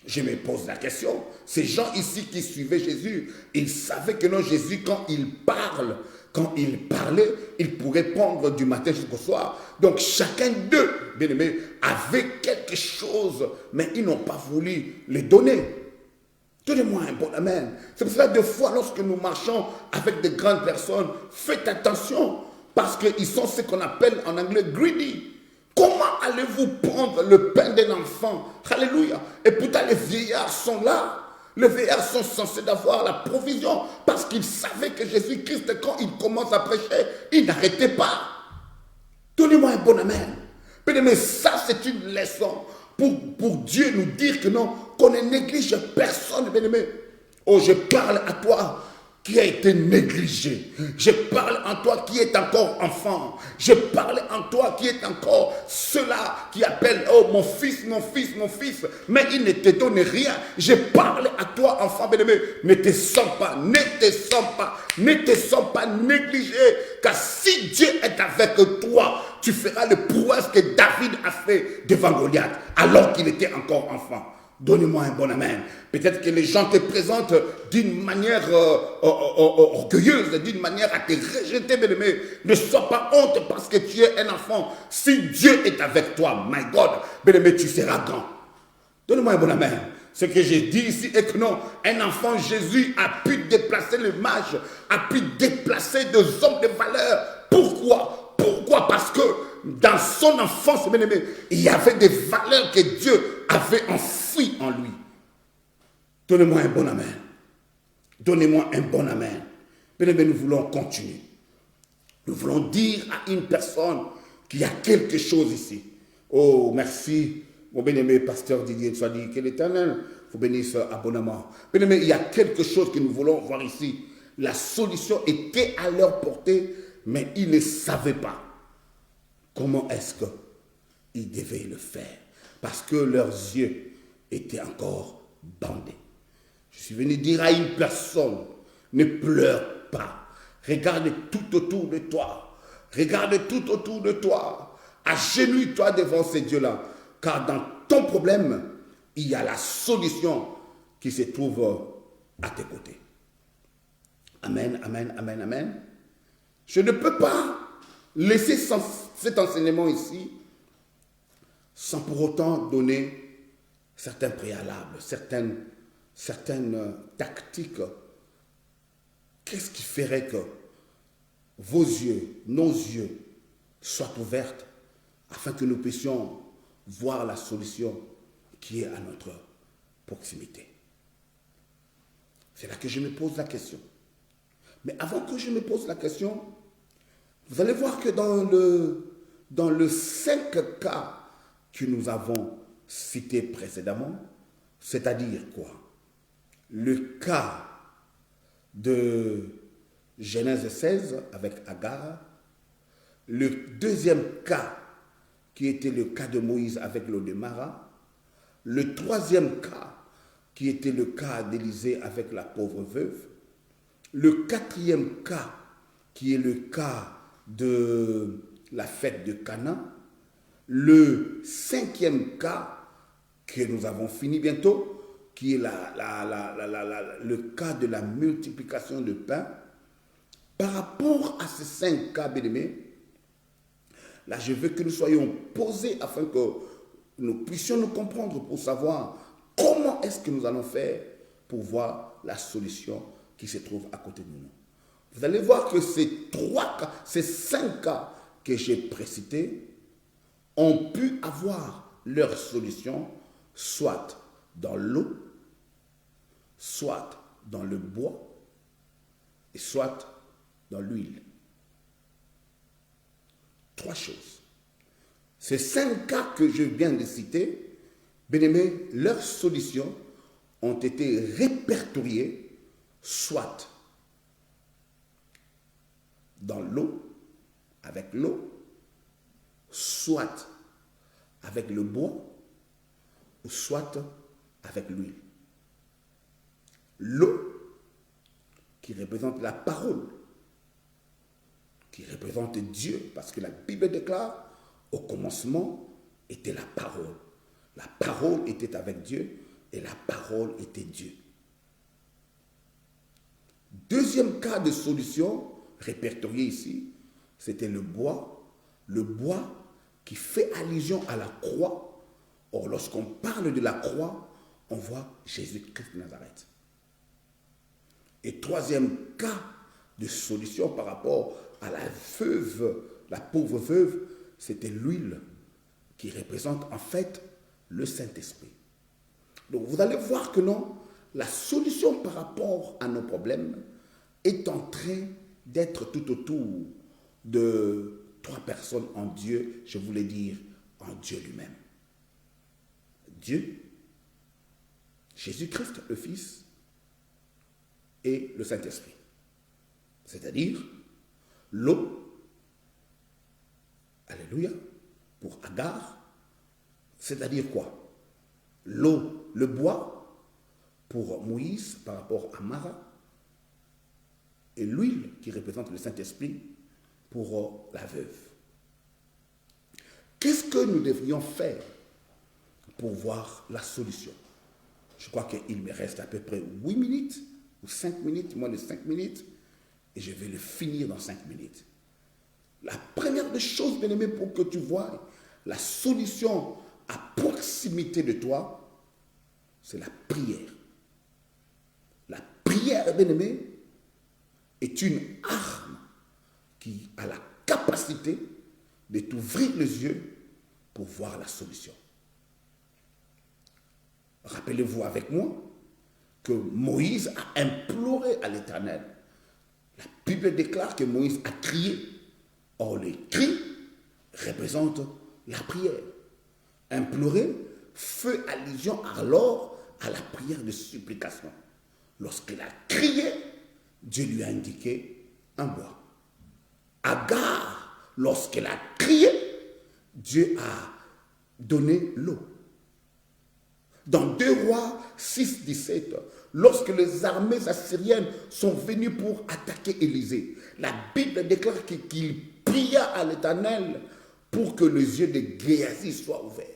Je me pose la question, ces gens ici qui suivaient Jésus, ils savaient que non, Jésus, quand il parle, quand il parlait, il pourrait prendre du matin jusqu'au soir. Donc chacun d'eux, bien aimés, avait quelque chose, mais ils n'ont pas voulu les donner. Donnez-moi un bon amen. C'est pour cela, des fois, lorsque nous marchons avec de grandes personnes, faites attention, parce qu'ils sont ce qu'on appelle en anglais greedy. Comment allez-vous prendre le pain d'un enfant? Alléluia. Et pourtant, les vieillards sont là. Les vieillards sont censés avoir la provision, parce qu'ils savaient que Jésus-Christ, quand il commence à prêcher, il n'arrêtait pas. Donnez-moi un bon amen. Mais ça, c'est une leçon pour Dieu nous dire que non, qu'on ne néglige personne, bien-aimé. Oh, je parle à toi qui a été négligé. Je parle en toi qui est encore enfant. Je parle en toi qui est encore ceux-là qui appellent, oh mon fils, mon fils, mon fils, mais il ne te donne rien. Je parle à toi, enfant bien-aimé, ne te sens pas, ne te sens pas, ne te sens pas négligé, car si Dieu est avec toi, tu feras le prouesse que David a fait devant Goliath, alors qu'il était encore enfant. Donnez-moi un bon amen. Peut-être que les gens te présentent d'une manière orgueilleuse, d'une manière à te rejeter, bien-aimé. Ne sois pas honte parce que tu es un enfant. Si Dieu est avec toi, my God, bien-aimé, tu seras grand. Donnez-moi un bon amen. Ce que j'ai dit ici est que non, un enfant Jésus a pu déplacer les mages, a pu déplacer des hommes de valeur. Pourquoi? Pourquoi? Parce que dans son enfance, bien-aimé, il y avait des valeurs que Dieu avait enfouies en lui. Donnez-moi un bon amen. Donnez-moi un bon amen. Bien-aimé, nous voulons continuer. Nous voulons dire à une personne qu'il y a quelque chose ici. Oh, merci, mon bien-aimé pasteur Didier, soit dit que l'Éternel vous bénisse abondamment. Bien-aimé, il y a quelque chose que nous voulons voir ici. La solution était à leur portée, mais ils ne savaient pas. Comment est-ce qu'ils devaient le faire? Parce que leurs yeux étaient encore bandés. Je suis venu dire à une personne, ne pleure pas. Regarde tout autour de toi. Regarde tout autour de toi. Agenouille-toi devant ces dieux-là. Car dans ton problème, il y a la solution qui se trouve à tes côtés. Amen, amen, amen, amen. Je ne peux pas laisser cet enseignement ici sans pour autant donner certains préalables, certaines tactiques. Qu'est-ce qui ferait que vos yeux, nos yeux, soient ouverts afin que nous puissions voir la solution qui est à notre proximité? C'est là que je me pose la question. Mais avant que je me pose la question, vous allez voir que dans le 5 cas que nous avons cités précédemment, c'est-à-dire quoi? Le cas de Genèse 16 avec Agar, le deuxième cas qui était le cas de Moïse avec l'eau de Mara, le troisième cas qui était le cas d'Élisée avec la pauvre veuve, le quatrième cas qui est le cas de la fête de Cana, le cinquième cas que nous avons fini bientôt, qui est le cas de la multiplication de pain. Par rapport à ces 5 cas, bien-aimés, là je veux que nous soyons posés afin que nous puissions nous comprendre pour savoir comment est-ce que nous allons faire pour voir la solution qui se trouve à côté de nous. Vous allez voir que ces 5 cas que j'ai précités ont pu avoir leur solution soit dans l'eau, soit dans le bois, et soit dans l'huile. 3 choses. Ces 5 cas que je viens de citer, bien aimés, leurs solutions ont été répertoriées soit dans l'eau, avec l'eau, soit avec le bois, ou soit avec l'huile. L'eau, qui représente la parole, qui représente Dieu, parce que la Bible déclare, au commencement était la parole. La parole était avec Dieu et la parole était Dieu. Deuxième cas de solution répertorié ici, c'était le bois qui fait allusion à la croix. Or, lorsqu'on parle de la croix, on voit Jésus-Christ de Nazareth. Et troisième cas de solution par rapport à la veuve, la pauvre veuve, c'était l'huile qui représente en fait le Saint-Esprit. Donc vous allez voir que non, la solution par rapport à nos problèmes est en train d'être tout autour de 3 personnes en Dieu, je voulais dire en Dieu lui-même. Dieu, Jésus-Christ le Fils et le Saint-Esprit. C'est-à-dire l'eau, alléluia, pour Agar, c'est-à-dire quoi? L'eau, le bois pour Moïse par rapport à Mara, et l'huile qui représente le Saint-Esprit pour la veuve. Qu'est-ce que nous devrions faire pour voir la solution? Je crois qu'il me reste à peu près 8 minutes ou 5 minutes, moins de 5 minutes, et je vais le finir dans 5 minutes. La première des choses, bien aimé, pour que tu vois la solution à proximité de toi, c'est la prière. La prière, bien aimé, est une arme qui a la capacité de t'ouvrir les yeux pour voir la solution. Rappelez-vous avec moi que Moïse a imploré à l'Éternel. La Bible déclare que Moïse a crié. Or, le cri représente la prière. Implorer fait allusion alors à la prière de supplication. Lorsqu'il a crié, Dieu lui a indiqué un bois. Agar, lorsqu'elle a crié, Dieu a donné l'eau. Dans 2 Rois 6, 17, lorsque les armées assyriennes sont venues pour attaquer Élisée, la Bible déclare qu'il pria à l'Éternel pour que les yeux de Géasi soient ouverts.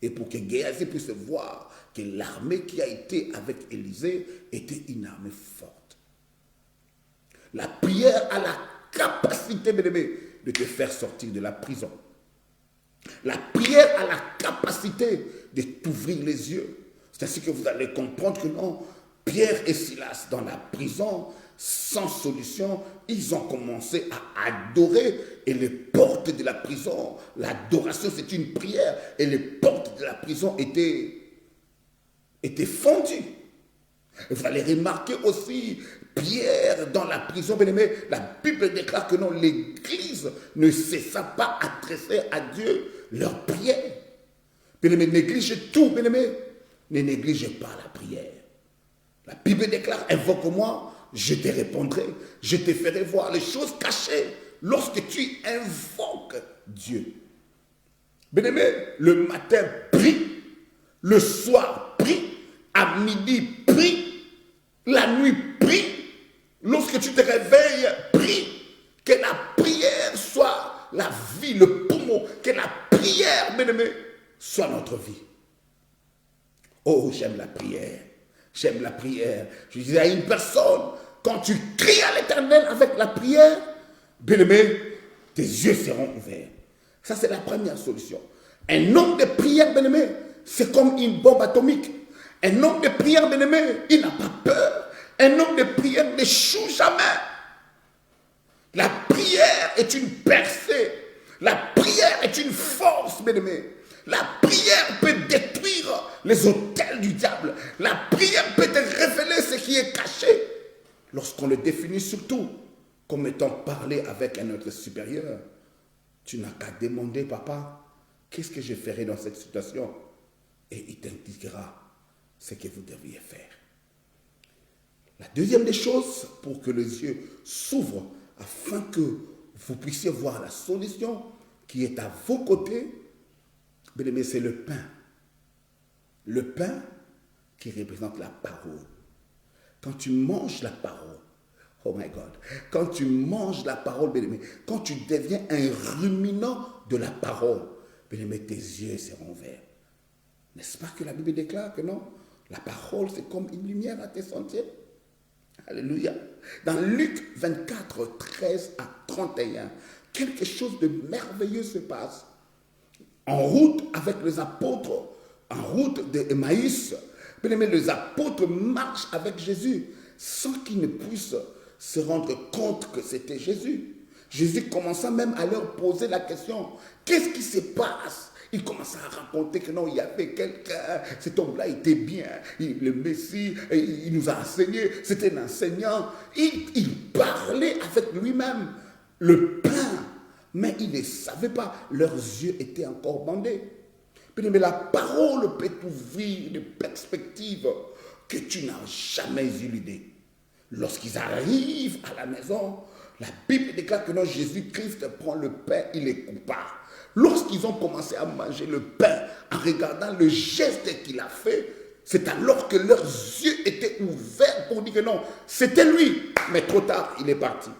Et pour que Géasi puisse voir que l'armée qui a été avec Élisée était une armée forte. La prière a la capacité, bien aimé, de te faire sortir de la prison. La prière a la capacité de t'ouvrir les yeux. C'est ainsi que vous allez comprendre que non, Pierre et Silas dans la prison, sans solution, ils ont commencé à adorer et les portes de la prison, l'adoration c'est une prière et les portes de la prison étaient fendues. Vous allez remarquer aussi Pierre dans la prison, bien aimé, la Bible déclare que non, l'Église ne cessa pas adresser à Dieu leur prière. Bien aimé, négligez tout, bien aimé, ne négligez pas la prière. La Bible déclare, invoque-moi, je te répondrai, je te ferai voir les choses cachées lorsque tu invoques Dieu. Bien aimé, le matin, prie, le soir, prie, à midi, prie, la nuit, prie. Lorsque tu te réveilles, prie. Que la prière soit la vie, le poumon. Que la prière, bien-aimé, soit notre vie. Oh, j'aime la prière. J'aime la prière. Je disais à une personne, quand tu cries à l'Éternel avec la prière, bien-aimé, tes yeux seront ouverts. Ça, c'est la première solution. Un homme de prière, bien-aimé, c'est comme une bombe atomique. Un homme de prière, bien-aimé, il n'a pas peur. Un homme de prière n'échoue jamais. La prière est une percée. La prière est une force, bien-aimé. La prière peut détruire les autels du diable. La prière peut te révéler ce qui est caché. Lorsqu'on le définit surtout comme étant parler avec un être supérieur, tu n'as qu'à demander, papa, qu'est-ce que je ferai dans cette situation? Et il t'indiquera ce que vous devriez faire. La deuxième des choses, pour que les yeux s'ouvrent, afin que vous puissiez voir la solution qui est à vos côtés, bien aimé, c'est le pain. Le pain qui représente la parole. Quand tu manges la parole, oh my God, quand tu manges la parole, bien aimé, quand tu deviens un ruminant de la parole, bien aimé, tes yeux seront verts. N'est-ce pas que la Bible déclare que non? La parole, c'est comme une lumière à tes sentiers. Alléluia. Dans Luc 24, 13 à 31, quelque chose de merveilleux se passe. En route avec les apôtres, en route de Emmaüs, bien aimé, les apôtres marchent avec Jésus sans qu'ils ne puissent se rendre compte que c'était Jésus. Jésus commença même à leur poser la question, qu'est-ce qui se passe? Il commença à raconter que non, il y avait quelqu'un, cet homme-là était bien, le Messie, il nous a enseigné, c'était un enseignant. Il parlait avec lui-même le pain, mais il ne savait pas, leurs yeux étaient encore bandés. Mais la parole peut t'ouvrir une perspective que tu n'as jamais eu l'idée. Lorsqu'ils arrivent à la maison, la Bible déclare que non, Jésus-Christ prend le pain, il les coupa. Lorsqu'ils ont commencé à manger le pain, en regardant le geste qu'il a fait, c'est alors que leurs yeux étaient ouverts pour dire que non, c'était lui. Mais trop tard, il est parti.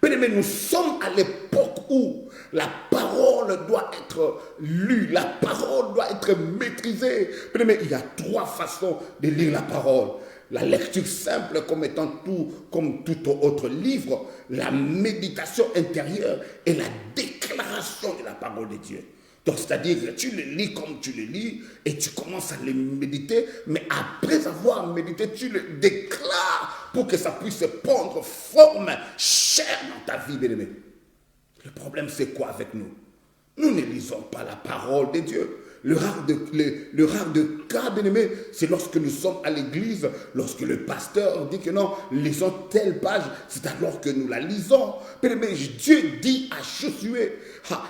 Bien-aimés, nous sommes à l'époque où la parole doit être lue, la parole doit être maîtrisée. Bien-aimés, il y a trois façons de lire la parole. La lecture simple comme étant comme tout autre livre, la méditation intérieure et la déclaration de la parole de Dieu. Donc, c'est-à-dire que tu le lis comme tu le lis et tu commences à le méditer, mais après avoir médité, tu le déclares pour que ça puisse prendre forme, chair dans ta vie, bien-aimé. Le problème, c'est quoi avec nous? Nous ne lisons pas la parole de Dieu. Le rare de cas, bien-aimé, c'est lorsque nous sommes à l'église, lorsque le pasteur dit que non, lisons telle page, c'est alors que nous la lisons. Bien-aimé, Dieu dit à Josué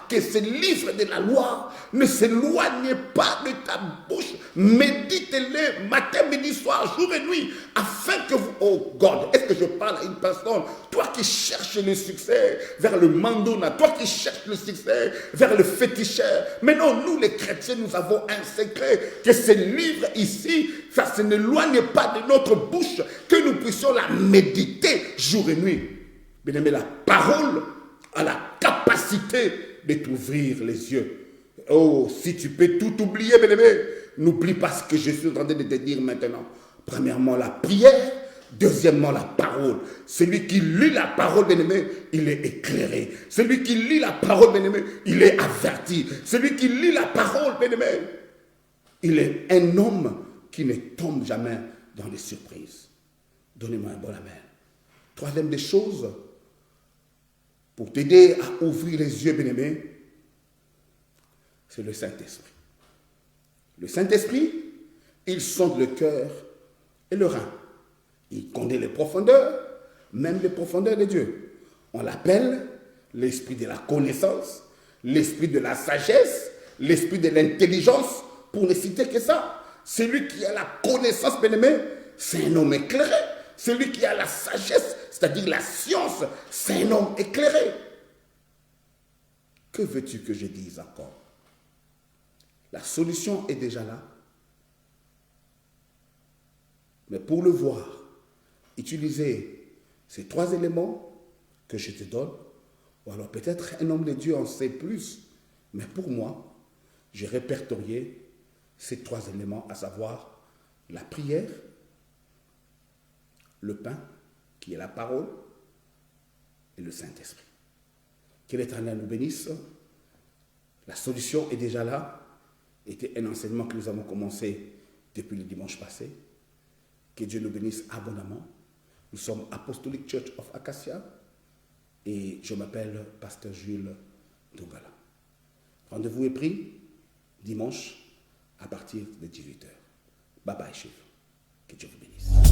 que ce livre de la loi ne s'éloigne pas de ta bouche. Médite-les matin, midi, soir, jour et nuit, afin que vous... Oh God, est-ce que je parle à une personne? Toi qui cherches le succès vers le mandona, toi qui cherches le succès vers le féticheur. Mais non, nous les chrétiens, nous avons un secret, que ce livre ici, ça ne s'éloigne pas de notre bouche, que nous puissions la méditer jour et nuit. Bien aimé, la parole a la capacité de t'ouvrir les yeux. Oh, si tu peux tout oublier, bien aimé, n'oublie pas ce que je suis en train de te dire maintenant. Premièrement, la prière. Deuxièmement, la parole. Celui qui lit la parole, bien-aimé, il est éclairé. Celui qui lit la parole, bien-aimé, il est averti. Celui qui lit la parole, bien-aimé, il est un homme qui ne tombe jamais dans les surprises. Donnez-moi un bon amen. Troisième des choses, pour t'aider à ouvrir les yeux, bien-aimé, c'est le Saint-Esprit. Le Saint-Esprit, il sonde le cœur et le rein. Il connaît les profondeurs, même les profondeurs de Dieu. On l'appelle l'esprit de la connaissance, l'esprit de la sagesse, l'esprit de l'intelligence, pour ne citer que ça. Celui qui a la connaissance, bien-aimé, c'est un homme éclairé. Celui qui a la sagesse, c'est-à-dire la science, c'est un homme éclairé. Que veux-tu que je dise encore? La solution est déjà là. Mais pour le voir, utiliser ces trois éléments que je te donne, ou alors peut-être un homme de Dieu en sait plus, mais pour moi, j'ai répertorié ces trois éléments, à savoir la prière, le pain, qui est la parole, et le Saint-Esprit. Que l'Éternel nous bénisse. La solution est déjà là. C'était un enseignement que nous avons commencé depuis le dimanche passé. Que Dieu nous bénisse abondamment. Nous sommes Apostolic Church of Acacia et je m'appelle Pasteur Jules Dongala. Rendez-vous est pris dimanche à partir de 18h. Bye bye, chef. Que Dieu vous bénisse.